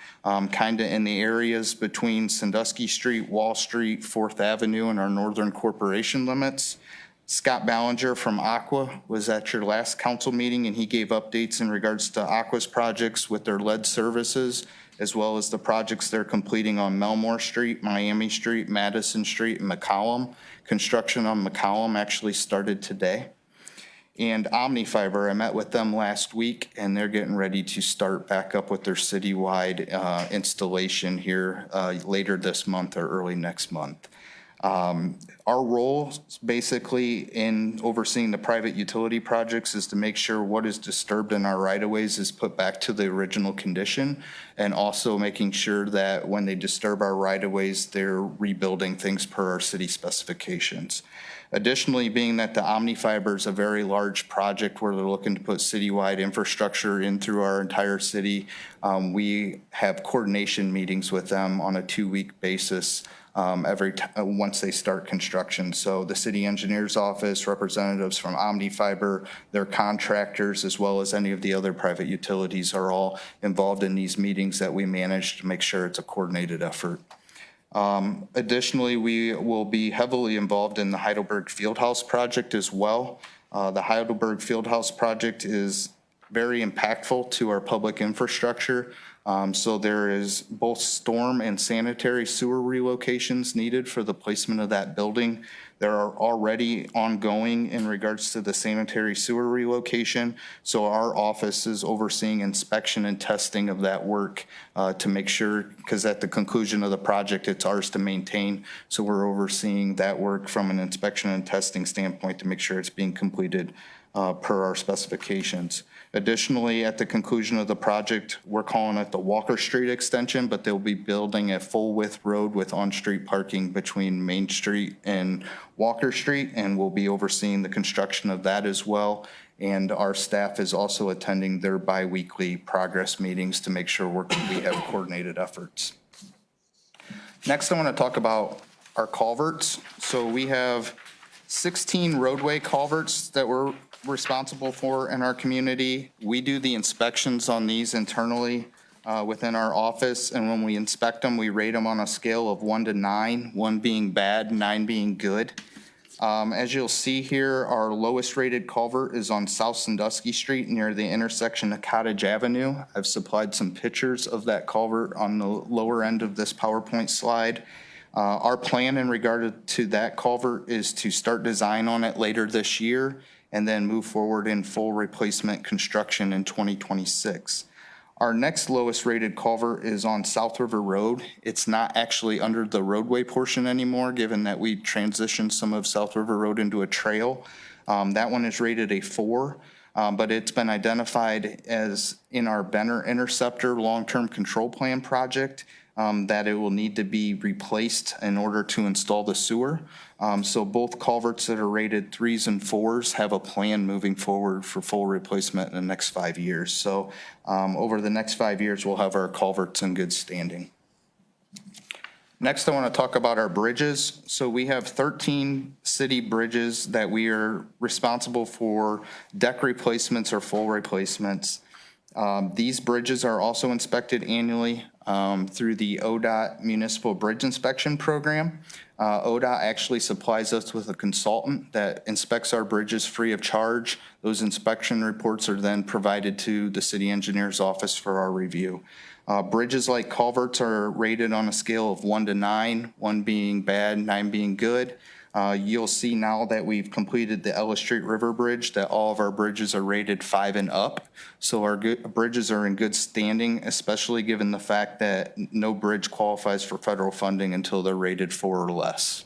kind of in the areas between Sandusky Street, Wall Street, 4th Avenue, and our Northern Corporation limits. Scott Ballinger from Aqua was at your last council meeting, and he gave updates in regards to Aqua's projects with their lead services, as well as the projects they're completing on Melmore Street, Miami Street, Madison Street, and McCollum. Construction on McCollum actually started today. And OmniFiber, I met with them last week, and they're getting ready to start back up with their citywide installation here later this month or early next month. Our role basically in overseeing the private utility projects is to make sure what is disturbed in our right-of-ways is put back to the original condition, and also making sure that when they disturb our right-of-ways, they're rebuilding things per our city specifications. Additionally, being that the OmniFiber is a very large project where they're looking to put citywide infrastructure in through our entire city, we have coordination meetings with them on a 2-week basis once they start construction. So the city engineer's office, representatives from OmniFiber, their contractors, as well as any of the other private utilities are all involved in these meetings that we manage to make sure it's a coordinated effort. Additionally, we will be heavily involved in the Heidelberg Fieldhouse project as well. The Heidelberg Fieldhouse project is very impactful to our public infrastructure. So there is both storm and sanitary sewer relocations needed for the placement of that building. There are already ongoing in regards to the sanitary sewer relocation. So our office is overseeing inspection and testing of that work to make sure, because at the conclusion of the project, it's ours to maintain. So we're overseeing that work from an inspection and testing standpoint to make sure it's being completed per our specifications. Additionally, at the conclusion of the project, we're calling it the Walker Street extension, but they'll be building a full-width road with on-street parking between Main Street and Walker Street, and we'll be overseeing the construction of that as well. And our staff is also attending their bi-weekly progress meetings to make sure we have coordinated efforts. Next, I want to talk about our culverts. So we have 16 roadway culverts that we're responsible for in our community. We do the inspections on these internally within our office, and when we inspect them, we rate them on a scale of 1 to 9, 1 being bad, 9 being good. As you'll see here, our lowest rated culvert is on South Sandusky Street near the intersection of Cottage Avenue. I've supplied some pictures of that culvert on the lower end of this PowerPoint slide. Our plan in regard to that culvert is to start design on it later this year and then move forward in full replacement construction in 2026. Our next lowest rated culvert is on South River Road. It's not actually under the roadway portion anymore, given that we transitioned some of South River Road into a trail. That one is rated a 4, but it's been identified as in our Benner Interceptor long-term control plan project that it will need to be replaced in order to install the sewer. So both culverts that are rated 3s and 4s have a plan moving forward for full replacement in the next 5 years. So over the next 5 years, we'll have our culverts in good standing. Next, I want to talk about our bridges. So we have 13 city bridges that we are responsible for deck replacements or full replacements. These bridges are also inspected annually through the ODOT Municipal Bridge Inspection Program. ODOT actually supplies us with a consultant that inspects our bridges free of charge. Those inspection reports are then provided to the city engineer's office for our review. Bridges like culverts are rated on a scale of 1 to 9, 1 being bad, 9 being good. You'll see now that we've completed the Ellis Street River Bridge that all of our bridges are rated 5 and up. So our bridges are in good standing, especially given the fact that no bridge qualifies for federal funding until they're rated 4 or less.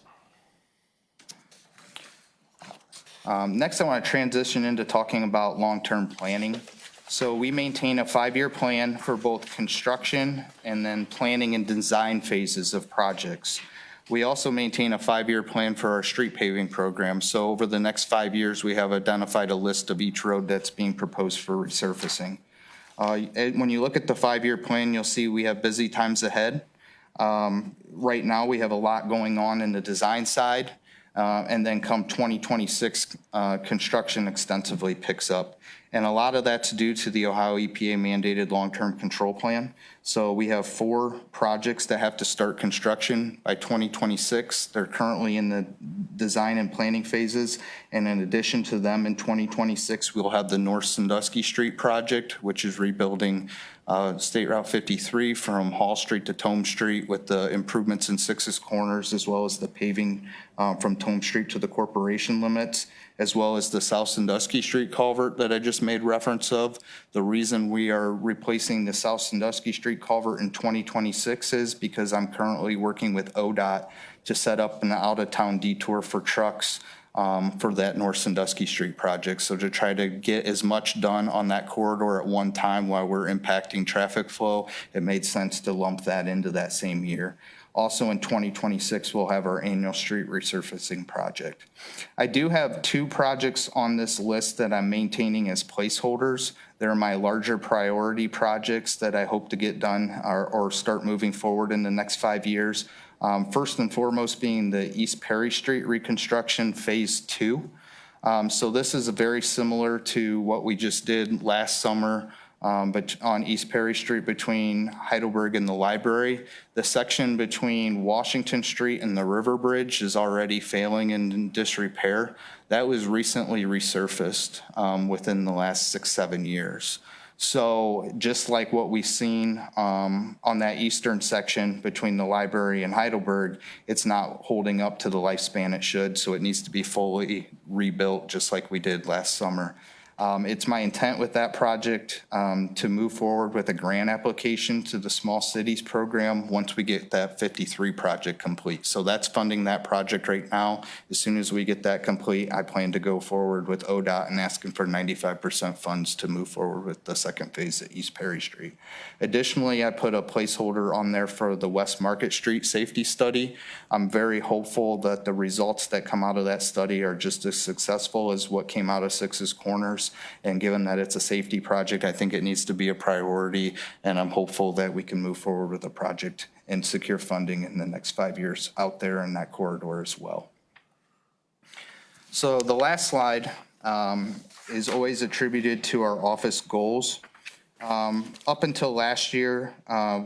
Next, I want to transition into talking about long-term planning. So we maintain a 5-year plan for both construction and then planning and design phases of projects. We also maintain a 5-year plan for our street paving program. So over the next 5 years, we have identified a list of each road that's being proposed for resurfacing. And when you look at the 5-year plan, you'll see we have busy times ahead. Right now, we have a lot going on in the design side. And then come 2026, construction extensively picks up. And a lot of that's due to the Ohio EPA mandated long-term control plan. So we have 4 projects that have to start construction by 2026. They're currently in the design and planning phases. And in addition to them, in 2026, we'll have the North Sandusky Street project, which is rebuilding State Route 53 from Hall Street to Tome Street with the improvements in Sixes Corners, as well as the paving from Tome Street to the corporation limits, as well as the South Sandusky Street culvert that I just made reference of. The reason we are replacing the South Sandusky Street culvert in 2026 is because I'm currently working with ODOT to set up an out-of-town detour for trucks for that North Sandusky Street project. So to try to get as much done on that corridor at one time while we're impacting traffic flow, it made sense to lump that into that same year. Also in 2026, we'll have our annual street resurfacing project. I do have 2 projects on this list that I'm maintaining as placeholders. They're my larger priority projects that I hope to get done or start moving forward in the next 5 years. First and foremost being the East Perry Street reconstruction phase 2. So this is very similar to what we just did last summer but on East Perry Street between Heidelberg and the library. The section between Washington Street and the River Bridge is already failing and in disrepair. That was recently resurfaced within the last 6-7 years. So just like what we've seen on that eastern section between the library and Heidelberg, it's not holding up to the lifespan it should, so it needs to be fully rebuilt just like we did last summer. It's my intent with that project to move forward with a grant application to the Small Cities Program once we get that 53 project complete. So that's funding that project right now. As soon as we get that complete, I plan to go forward with ODOT and asking for 95% funds to move forward with the second phase at East Perry Street. Additionally, I put a placeholder on there for the West Market Street safety study. I'm very hopeful that the results that come out of that study are just as successful as what came out of Sixes Corners. And given that it's a safety project, I think it needs to be a priority, and I'm hopeful that we can move forward with the project and secure funding in the next 5 years out there in that corridor as well. So the last slide is always attributed to our office goals. Up until last year,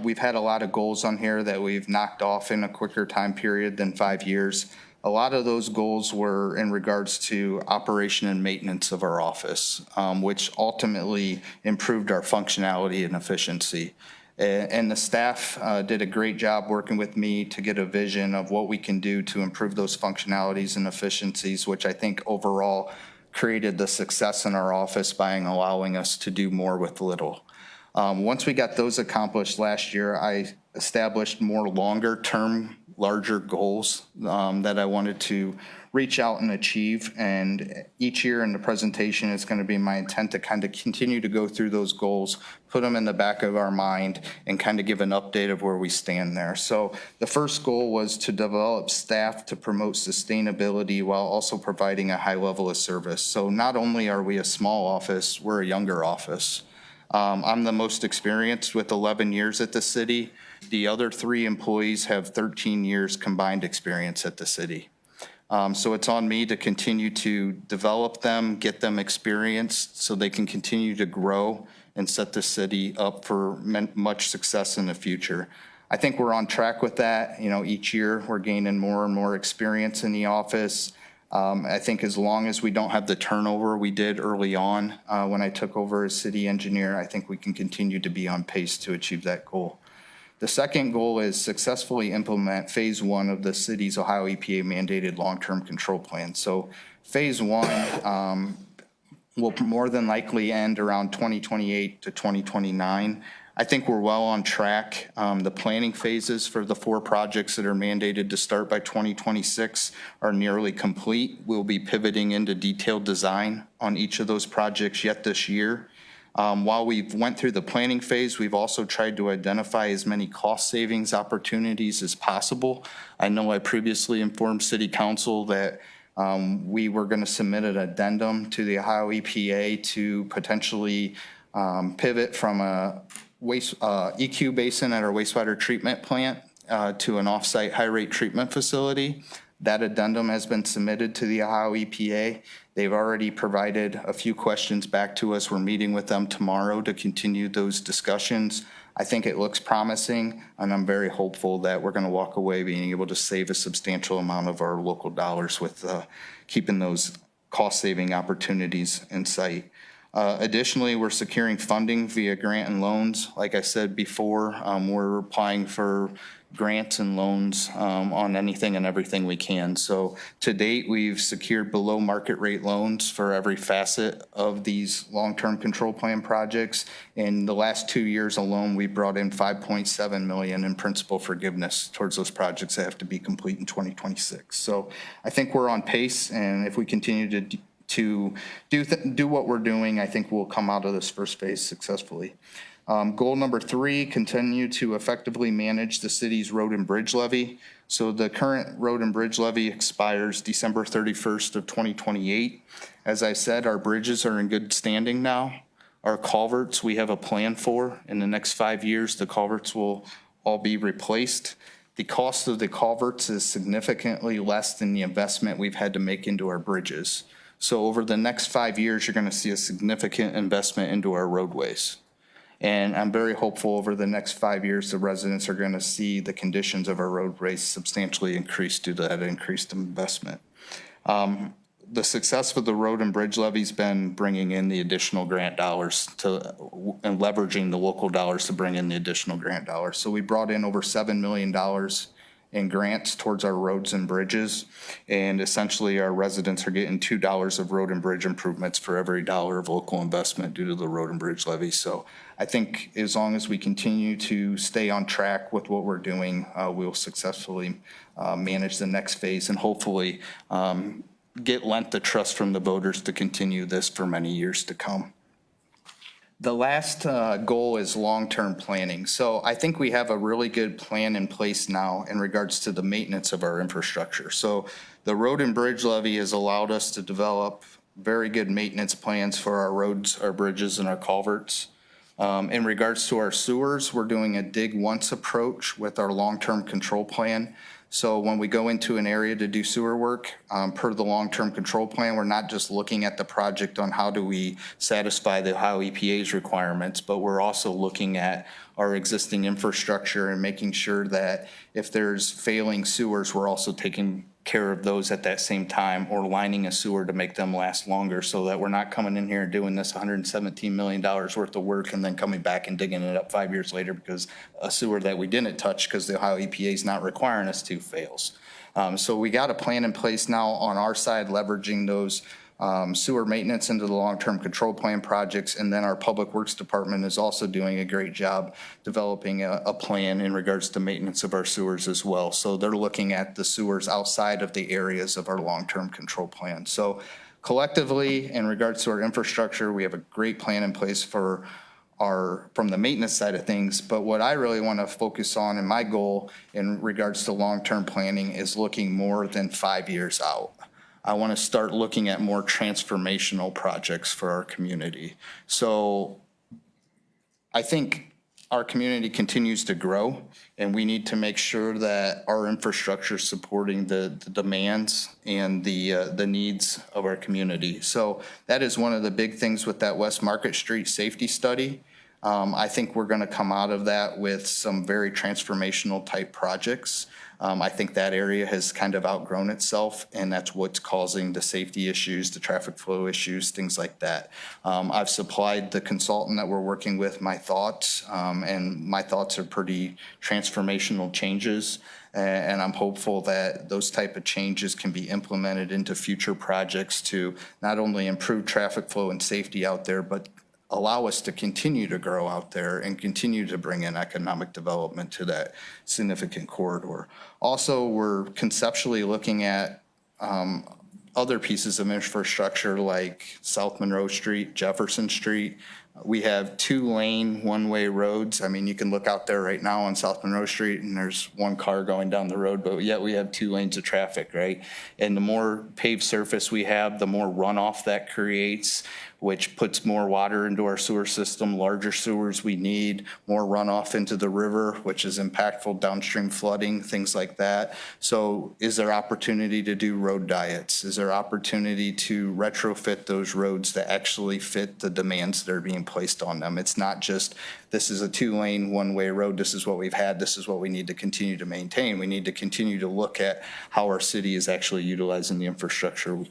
we've had a lot of goals on here that we've knocked off in a quicker time period than 5 years. A lot of those goals were in regards to operation and maintenance of our office, which ultimately improved our functionality and efficiency. And the staff did a great job working with me to get a vision of what we can do to improve those functionalities and efficiencies, which I think overall created the success in our office by allowing us to do more with little. Once we got those accomplished last year, I established more longer-term, larger goals that I wanted to reach out and achieve. And each year in the presentation, it's going to be my intent to kind of continue to go through those goals, put them in the back of our mind, and kind of give an update of where we stand there. So the first goal was to develop staff to promote sustainability while also providing a high level of service. So not only are we a small office, we're a younger office. I'm the most experienced with 11 years at the city. The other 3 employees have 13 years combined experience at the city. So it's on me to continue to develop them, get them experienced so they can continue to grow and set the city up for much success in the future. I think we're on track with that. You know, each year we're gaining more and more experience in the office. I think as long as we don't have the turnover we did early on when I took over as city engineer, I think we can continue to be on pace to achieve that goal. The second goal is successfully implement phase 1 of the city's Ohio EPA mandated long-term control plan. So phase 1 will more than likely end around 2028 to 2029. I think we're well on track. The planning phases for the 4 projects that are mandated to start by 2026 are nearly complete. We'll be pivoting into detailed design on each of those projects yet this year. While we've went through the planning phase, we've also tried to identify as many cost savings opportunities as possible. I know I previously informed City Council that we were going to submit an addendum to the Ohio EPA to potentially pivot from a EQ basin at our wastewater treatment plant to an off-site high-rate treatment facility. That addendum has been submitted to the Ohio EPA. They've already provided a few questions back to us. We're meeting with them tomorrow to continue those discussions. I think it looks promising, and I'm very hopeful that we're going to walk away being able to save a substantial amount of our local dollars with keeping those cost-saving opportunities in sight. Additionally, we're securing funding via grant and loans. Like I said before, we're applying for grants and loans on anything and everything we can. So to date, we've secured below market rate loans for every facet of these long-term control plan projects. In the last 2 years alone, we brought in $5.7 million in principal forgiveness towards those projects that have to be complete in 2026. So I think we're on pace, and if we continue to do what we're doing, I think we'll come out of this first phase successfully. Goal number 3, continue to effectively manage the city's road and bridge levy. So the current road and bridge levy expires December 31st of 2028. As I said, our bridges are in good standing now. Our culverts, we have a plan for. In the next 5 years, the culverts will all be replaced. The cost of the culverts is significantly less than the investment we've had to make into our bridges. So over the next 5 years, you're going to see a significant investment into our roadways. And I'm very hopeful over the next 5 years, the residents are going to see the conditions of our roadways substantially increase due to that increased investment. The success of the road and bridge levy's been bringing in the additional grant dollars and leveraging the local dollars to bring in the additional grant dollars. So we brought in over $7 million in grants towards our roads and bridges. And essentially our residents are getting $2 of road and bridge improvements for every dollar of local investment due to the road and bridge levy. So I think as long as we continue to stay on track with what we're doing, we'll successfully manage the next phase and hopefully get lent the trust from the voters to continue this for many years to come. The last goal is long-term planning. So I think we have a really good plan in place now in regards to the maintenance of our infrastructure. So the road and bridge levy has allowed us to develop very good maintenance plans for our roads, our bridges, and our culverts. In regards to our sewers, we're doing a dig once approach with our long-term control plan. So when we go into an area to do sewer work, per the long-term control plan, we're not just looking at the project on how do we satisfy the Ohio EPA's requirements, but we're also looking at our existing infrastructure and making sure that if there's failing sewers, we're also taking care of those at that same time, or lining a sewer to make them last longer so that we're not coming in here and doing this $117 million worth of work and then coming back and digging it up 5 years later because a sewer that we didn't touch because the Ohio EPA is not requiring us to fails. So we got a plan in place now on our side, leveraging those sewer maintenance into the long-term control plan projects. And then our Public Works Department is also doing a great job developing a plan in regards to maintenance of our sewers as well. So they're looking at the sewers outside of the areas of our long-term control plan. So collectively, in regards to our infrastructure, we have a great plan in place for from the maintenance side of things. But what I really want to focus on, and my goal in regards to long-term planning, is looking more than 5 years out. I want to start looking at more transformational projects for our community. So I think our community continues to grow, and we need to make sure that our infrastructure is supporting the demands and the needs of our community. So that is one of the big things with that West Market Street safety study. I think we're going to come out of that with some very transformational type projects. I think that area has kind of outgrown itself, and that's what's causing the safety issues, the traffic flow issues, things like that. I've supplied the consultant that we're working with my thoughts, and my thoughts are pretty transformational changes. And I'm hopeful that those type of changes can be implemented into future projects to not only improve traffic flow and safety out there, but allow us to continue to grow out there and continue to bring in economic development to that significant corridor. Also, we're conceptually looking at other pieces of infrastructure like South Monroe Street, Jefferson Street. We have 2-lane, one-way roads. I mean, you can look out there right now on South Monroe Street and there's one car going down the road, but yet we have 2 lanes of traffic, right? And the more paved surface we have, the more runoff that creates, which puts more water into our sewer system, larger sewers we need, more runoff into the river, which is impactful downstream flooding, things like that. So is there opportunity to do road diets? Is there opportunity to retrofit those roads that actually fit the demands that are being placed on them? It's not just, this is a 2-lane, one-way road, this is what we've had, this is what we need to continue to maintain. We need to continue to look at how our city is actually utilizing the infrastructure we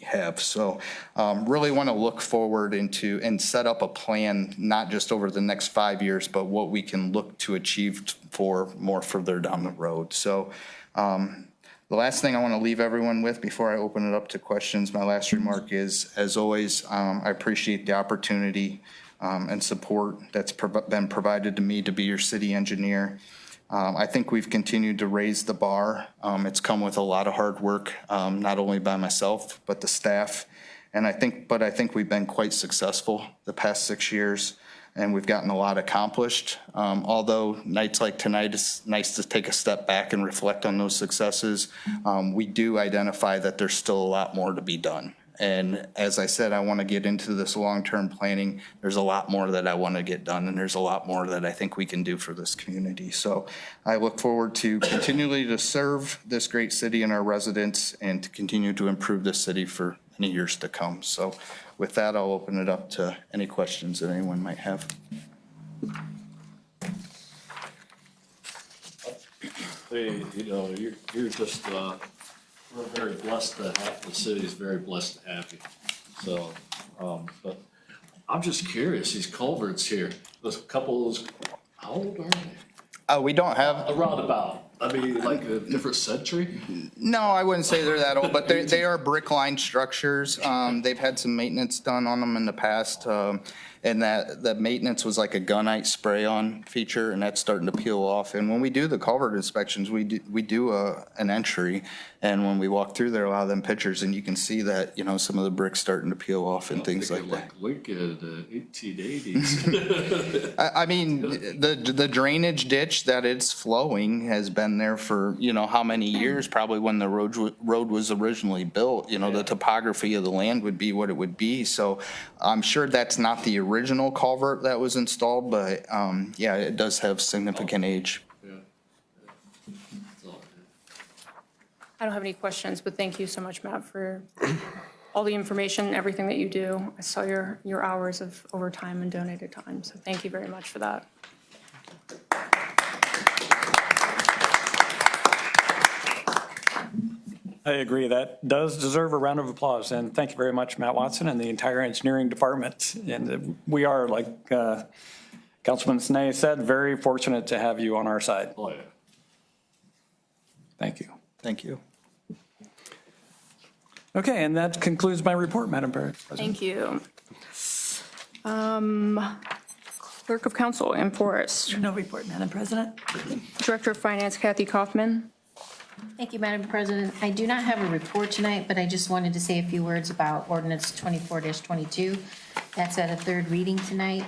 have. So really want to look forward into and set up a plan, not just over the next 5 years, but what we can look to achieve for more further down the road. So the last thing I want to leave everyone with before I open it up to questions, my last remark is, as always, I appreciate the opportunity and support that's been provided to me to be your city engineer. I think we've continued to raise the bar. It's come with a lot of hard work, not only by myself, but the staff. And I think we've been quite successful the past 6 years, and we've gotten a lot accomplished. Although nights like tonight, it's nice to take a step back and reflect on those successes. We do identify that there's still a lot more to be done. And as I said, I want to get into this long-term planning. There's a lot more that I want to get done, and there's a lot more that I think we can do for this community. So I look forward to continually to serve this great city and our residents and to continue to improve this city for many years to come. So with that, I'll open it up to any questions that anyone might have. Hey, you're just, we're very blessed to have, the city's very blessed to have you. So, but I'm just curious, these culverts here, those couple of those, how old are they? We don't have. A roundabout, I mean, like a different century? No, I wouldn't say they're that old, but they are brick-lined structures. They've had some maintenance done on them in the past. And that maintenance was like a gunite spray-on feature, and that's starting to peel off. And when we do the culvert inspections, we do an entry, and when we walk through there, a lot of them pictures, and you can see that, some of the bricks starting to peel off and things like that. Like Lincoln, 1880s. I mean, the drainage ditch that it's flowing has been there for, how many years, probably when the road was originally built. The topography of the land would be what it would be. So I'm sure that's not the original culvert that was installed, but yeah, it does have significant age. Yeah. That's all I don't have any questions, but thank you so much, Matt, for all the information, everything that you do. I saw your hours of overtime and donated time, so thank you very much for that. I agree. That does deserve a round of applause. And thank you very much, Matt Watson, and the entire engineering department. And we are, like Councilman Snee said, very fortunate to have you on our side. Oh, yeah. Thank you. Thank you. Okay, and that concludes my report, Madam President. Thank you. Clerk of Council, Ann Forrest. No report, Madam President. Director of Finance, Kathy Kaufman. Thank you, Madam President. I do not have a report tonight, but I just wanted to say a few words about ordinance 24-22. That's at a third reading tonight.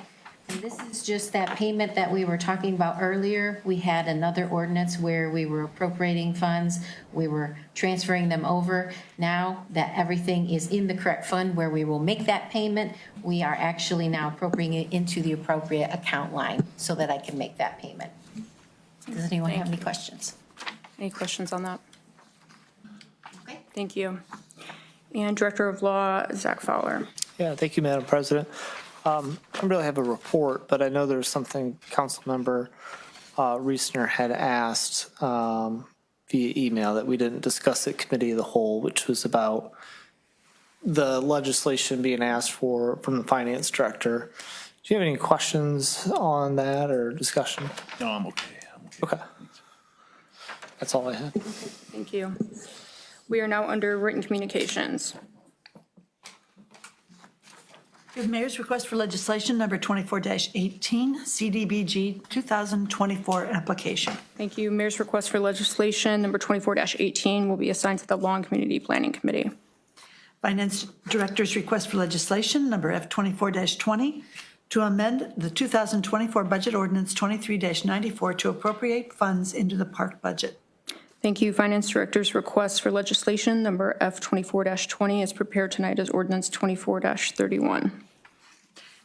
And this is just that payment that we were talking about earlier. We had another ordinance where we were appropriating funds. We were transferring them over. Now that everything is in the correct fund where we will make that payment, we are actually now appropriating it into the appropriate account line so that I can make that payment. Does anyone have any questions? Any questions on that? Okay. Thank you. And Director of Law, Zach Fowler. Yeah, thank you, Madam President. I don't really have a report, but I know there's something Councilmember Reesner had asked via email that we didn't discuss at Committee of the Whole, which was about the legislation being asked for from the Finance Director. Do you have any questions on that or discussion? No, I'm okay. Okay. That's all I have. Thank you. We are now under written communications. We have Mayor's request for legislation number 24-18, CDBG 2024 application. Thank you. Mayor's request for legislation number 24-18 will be assigned to the Law and Community Planning Committee. Finance Director's request for legislation number F24-20 to amend the 2024 budget ordinance 23-94 to appropriate funds into the park budget. Thank you. Finance Director's request for legislation number F24-20 is prepared tonight as ordinance 24-31.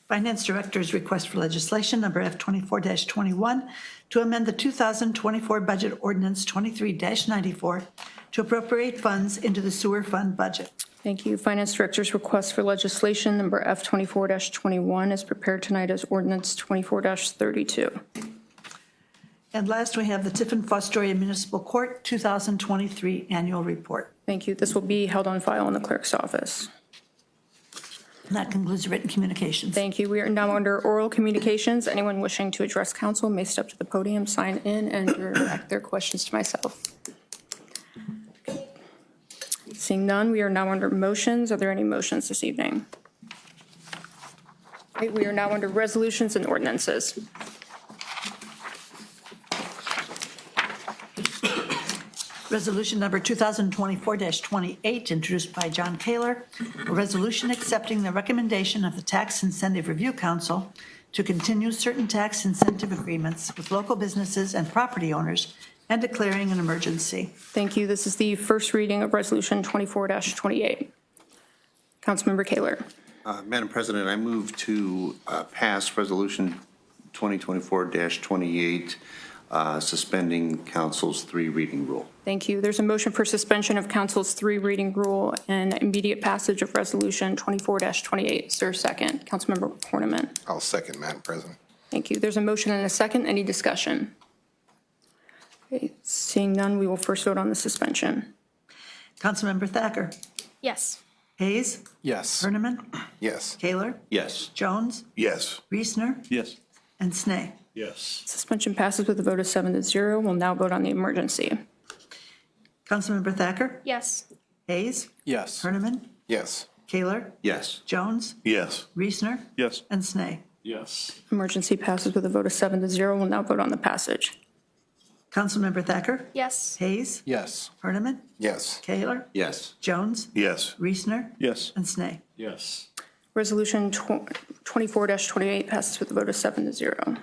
Finance Director's request for legislation number F24-21 to amend the 2024 budget ordinance 23-94 to appropriate funds into the sewer fund budget. Thank you. Finance Director's request for legislation number F24-21 is prepared tonight as ordinance 24-32. And last, we have the Tiffin Municipal Court 2023 annual report. Thank you. This will be held on file in the clerk's office. And that concludes written communications. Thank you. We are now under oral communications. Anyone wishing to address council may step to the podium, sign in, and direct their questions to myself. Seeing none, we are now under motions. Are there any motions this evening? Okay, we are now under resolutions and ordinances. Resolution number 2024-28, introduced by John Kaler, a resolution accepting the recommendation of the Tax Incentive Review Council to continue certain tax incentive agreements with local businesses and property owners and declaring an emergency. Thank you. This is the first reading of Resolution 24-28. Councilmember Kaler. Madam President, I move to pass Resolution 2024-28, suspending council's three-reading rule. Thank you. There's a motion for suspension of council's three-reading rule and immediate passage of Resolution 24-28. Is there a second? Councilmember Horniman. I'll second, Madam President. Thank you. There's a motion and a second. Any discussion? Okay, seeing none, we will first vote on the suspension. Councilmember Thacker, Yes. Hayes, Yes. Herniman, Yes. Kaler, Yes. Jones, Yes. Reesner, Yes. and Snee. Yes. Suspension passes with a vote of 7-0. We'll now vote on the emergency. Councilmember Thacker, Yes. Hayes, Yes. Herniman, Yes. Kaler, Yes. Jones, Yes. Reesner, Yes. and Snee. Yes. Emergency passes with a vote of 7-0. We'll now vote on the passage. Councilmember Thacker, Yes. Hayes, Yes. Herniman, Yes. Kaler, Yes. Jones, Yes. Reesner, Yes. and Snee. Yes. Resolution 24-28 passes with a vote of 7-0.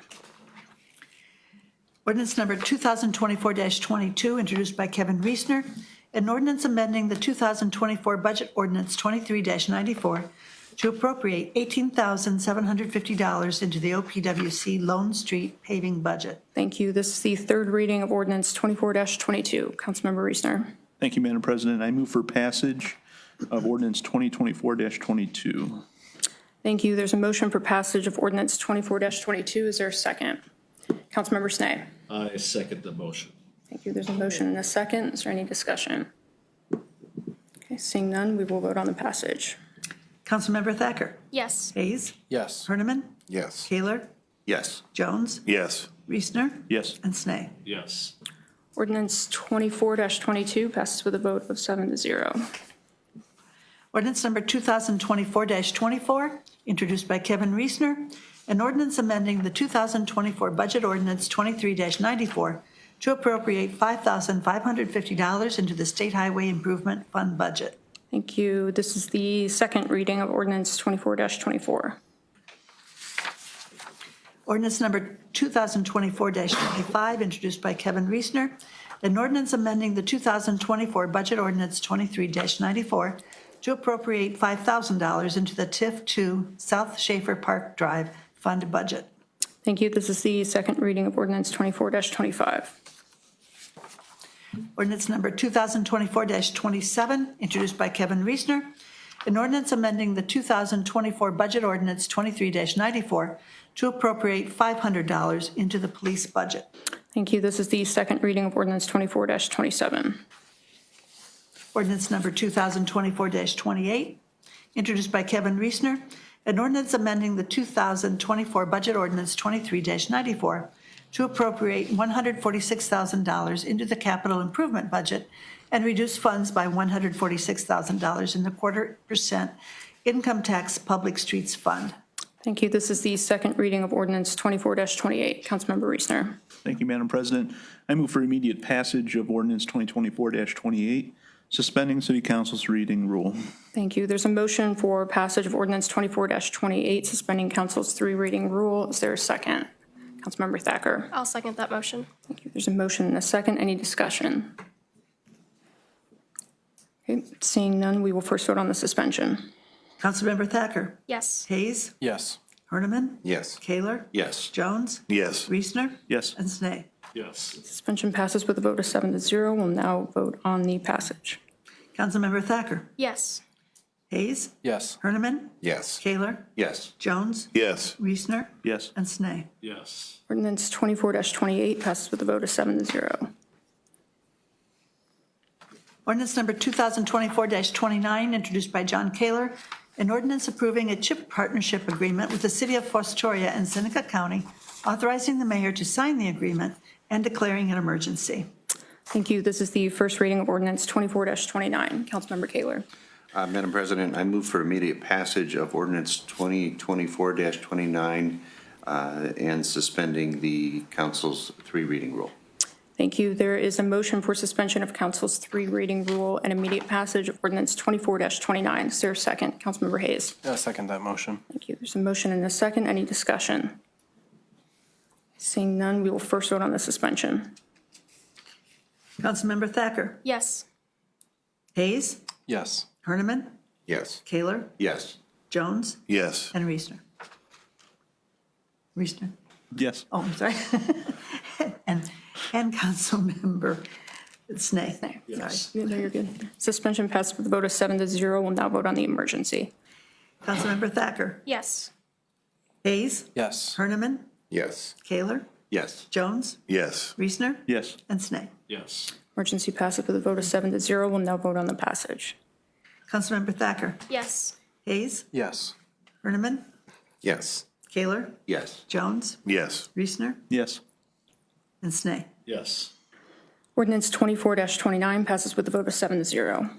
Ordinance number 2024-22, introduced by Kevin Reesner, an ordinance amending the 2024 budget ordinance 23-94 to appropriate $18,750 into the OPWC Lone Street paving budget. Thank you. This is the third reading of ordinance 24-22. Councilmember Reesner. Thank you, Madam President. I move for passage of ordinance 2024-22. Thank you. There's a motion for passage of ordinance 24-22. Is there a second? Councilmember Snee. I second the motion. Thank you. There's a motion and a second. Is there any discussion? Okay, seeing none, we will vote on the passage. Councilmember Thacker, Yes. Hayes, Yes. Herniman, Yes. Kaler, Yes. Jones, Yes. Reesner, Yes. and Snee. Yes. Ordinance 24-22 passes with a vote of 7-0. Ordinance number 2024-24, introduced by Kevin Reesner, an ordinance amending the 2024 Budget Ordinance 23-94 to appropriate $5,550 into the State Highway Improvement Fund budget. Thank you. This is the second reading of ordinance 24-24. Ordinance number 2024-25, introduced by Kevin Reesner, an ordinance amending the 2024 Budget Ordinance 23-94 to appropriate $5,000 into the TIF 2 South Schaefer Park Drive Fund budget. Thank you. This is the second reading of ordinance 24-25. Ordinance number 2024-27, introduced by Kevin Reesner, an ordinance amending the 2024 Budget Ordinance 23-94 to appropriate $500 into the police budget. Thank you. This is the second reading of ordinance 24-27. Ordinance number 2024-28, introduced by Kevin Reesner, an ordinance amending the 2024 Budget Ordinance 23-94 to appropriate $146,000 into the capital improvement budget and reduce funds by $146,000 in the 0.25% income tax public streets fund. Thank you. This is the second reading of ordinance 24-28. Councilmember Reesner. Thank you, Madam President. I move for immediate passage of ordinance 2024-28, suspending City Council's reading rule. Thank you. There's a motion for passage of ordinance 24-28, suspending council's three reading rule. Is there a second? Councilmember Thacker. I'll second that motion. Thank you. There's a motion and a second. Any discussion? Okay, seeing none, we will first vote on the suspension. Councilmember Thacker. Yes. Hayes. Yes. Herniman. Yes. Kaler. Yes. Jones. Yes. Reesner. Yes. And Snee. Yes. Suspension passes with a vote of 7-0. We'll now vote on the passage. Councilmember Thacker. Yes. Hayes. Yes. Herniman. Yes. Kaler. Yes. Jones. Yes. Reesner. Yes. And Snee. Yes. Ordinance 24-28 passes with a vote of 7-0. Ordinance number 2024-29, introduced by John Kaler, an ordinance approving a CHIP partnership agreement with the City of Fostoria and Seneca County, authorizing the mayor to sign the agreement and declaring an emergency. Thank you. This is the first reading of ordinance 24-29. Councilmember Kaler. Madam President, I move for immediate passage of ordinance 2024-29 and suspending the council's three reading rule. Thank you. There is a motion for suspension of council's three reading rule and immediate passage of ordinance 24-29. Is there a second? Councilmember Hayes. I'll second that motion. Thank you. There's a motion and a second. Any discussion? Seeing none, we will first vote on the suspension. Councilmember Thacker. Yes. Hayes. Yes. Herniman. Yes. Kaler. Yes. Jones. Yes. And Reesner. Reesner. Yes. Oh, I'm sorry. and Councilmember Snee. Yes. Sorry. No, you're good. Suspension passes with a vote of 7-0. We'll now vote on the emergency. Councilmember Thacker. Yes. Hayes. Yes. Herniman. Yes. Kaler. Yes. Jones. Yes. Reesner. Yes. And Snee. Yes. Emergency passes with a vote of 7-0. We'll now vote on the passage. Councilmember Thacker. Yes. Hayes. Yes. Herniman. Yes. Kaler. Yes. Jones. Yes. Reesner. Yes. And Snee. Yes. Ordinance 24-29 passes with a vote of 7-0.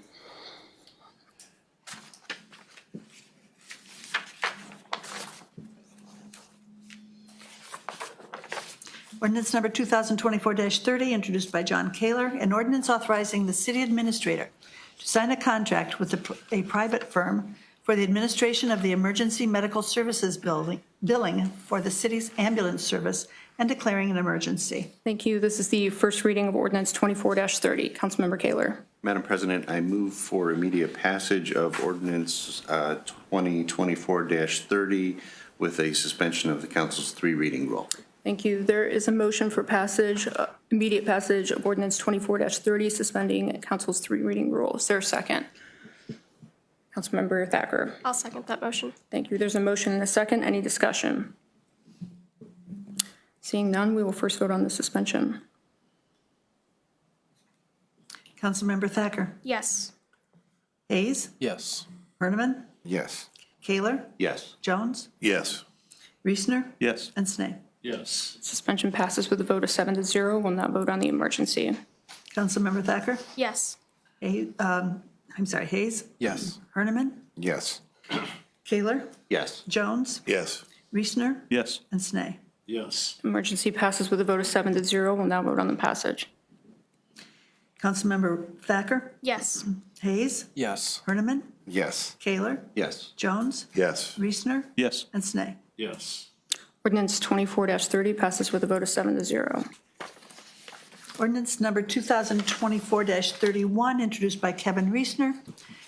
Ordinance number 2024-30, introduced by John Kaler, an ordinance authorizing the city administrator to sign a contract with a private firm for the administration of the emergency medical services billing for the city's ambulance service and declaring an emergency. Thank you. This is the first reading of ordinance 24-30. Councilmember Kaler. Madam President, I move for immediate passage of ordinance 2024-30 with a suspension of the council's three reading rule. Thank you. There is a motion for passage, immediate passage of ordinance 24-30, suspending council's three reading rule. Is there a second? Councilmember Thacker. I'll second that motion. Thank you. There's a motion and a second. Any discussion? Seeing none, we will first vote on the suspension. Councilmember Thacker. Yes. Hayes. Yes. Herniman. Yes. Kaler. Yes. Jones. Yes. Reesner. Yes. And Snee. Yes. Suspension passes with a vote of 7-0. We'll now vote on the emergency. Councilmember Thacker. Yes. Herniman. Hayes, Yes. Herniman, Yes. Kaler, Yes. Jones, Yes. Reesner, Yes. and Snee. Yes. Emergency passes with a vote of 7-0. We'll now vote on the passage. Councilmember Thacker, Yes. Hayes, Yes. Herniman, Yes. Kaler, Yes. Jones, Yes. Reesner, Yes. and Snee. Yes. Ordinance 24-30 passes with a vote of 7-0. Ordinance number 2024-31, introduced by Kevin Reesner.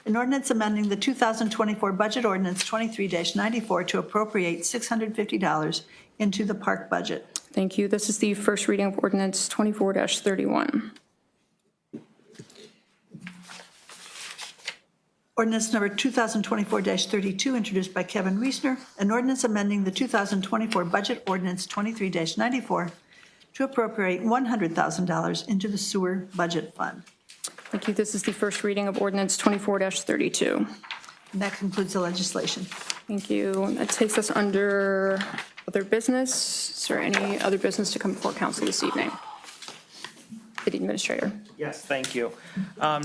An ordinance amending the 2024 budget ordinance 23-94 to appropriate $650 into the park budget. Thank you. This is the first reading of ordinance 24-31. Ordinance number 2024-32, introduced by Kevin Reesner. An ordinance amending the 2024 budget ordinance 23-94 to appropriate $100,000 into the sewer budget fund. Thank you. This is the first reading of ordinance 24-32. And that concludes the legislation. Thank you. That takes us under other business. Is there any other business to come before council this evening? City Administrator. Yes, thank you.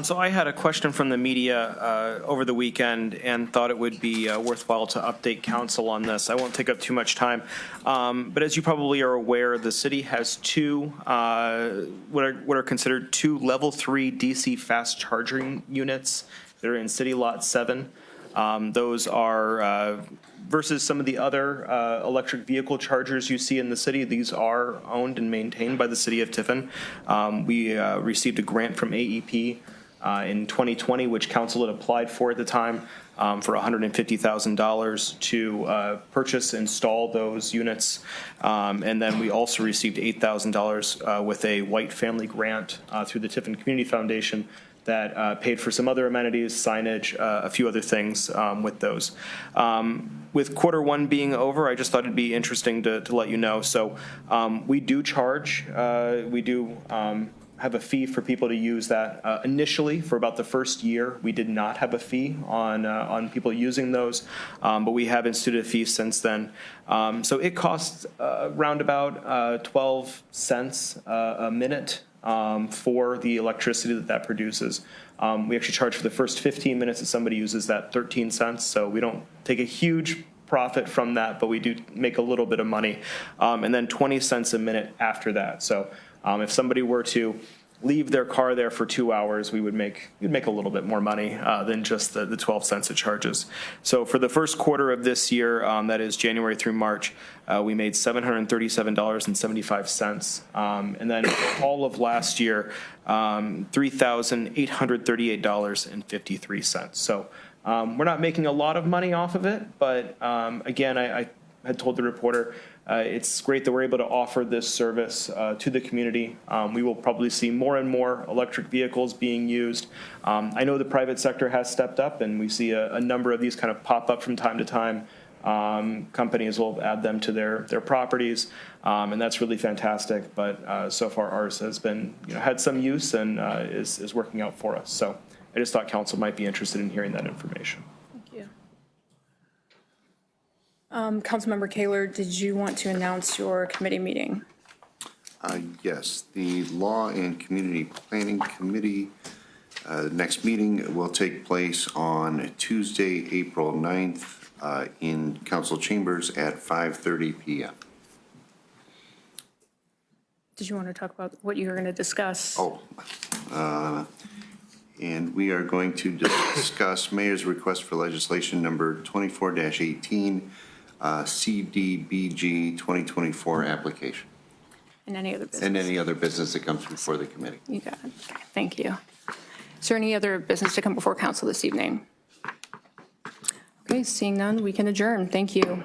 So I had a question from the media over the weekend and thought it would be worthwhile to update council on this. I won't take up too much time. But as you probably are aware, the city has two, what are considered two level 3 DC fast charging units that are in City Lot 7. Those are, versus some of the other electric vehicle chargers you see in the city, these are owned and maintained by the city of Tiffin. We received a grant from AEP in 2020, which council had applied for at the time, for $150,000 to purchase, install those units. And then we also received $8,000 with a white family grant through the Tiffin Community Foundation that paid for some other amenities, signage, a few other things with those. With Q1 being over, I just thought it'd be interesting to let you know. So we do charge, we do have a fee for people to use that. Initially, for about the first year, we did not have a fee on people using those, but we have instituted a fee since then. So it costs around about 12 cents a minute for the electricity that produces. We actually charge for the first 15 minutes that somebody uses that 13 cents, so we don't take a huge profit from that, but we do make a little bit of money. And then 20 cents a minute after that. So if somebody were to leave their car there for 2 hours, we'd make a little bit more money than just the 12 cents it charges. So for the first quarter of this year, that is January through March, we made $737.75. And then all of last year, $3,838.53. So we're not making a lot of money off of it, but again, I had told the reporter, it's great that we're able to offer this service to the community. We will probably see more and more electric vehicles being used. I know the private sector has stepped up, and we see a number of these kind of pop up from time to time. Companies will add them to their properties, and that's really fantastic. But so far, ours has been had some use and is working out for us. So I just thought council might be interested in hearing that information. Councilmember Kaler, did you want to announce your committee meeting? Yes, the Law and Community Planning Committee, next meeting will take place on Tuesday, April 9th in council chambers at 5:30 p.m. Did you want to talk about what you were going to discuss? And we are going to discuss Mayor's request for legislation number 24-18, CDBG 2024 application. And any other business? And any other business that comes before the committee. You got it. Okay, thank you. Is there any other business to come before council this evening? Okay, seeing none, we can adjourn. Thank you.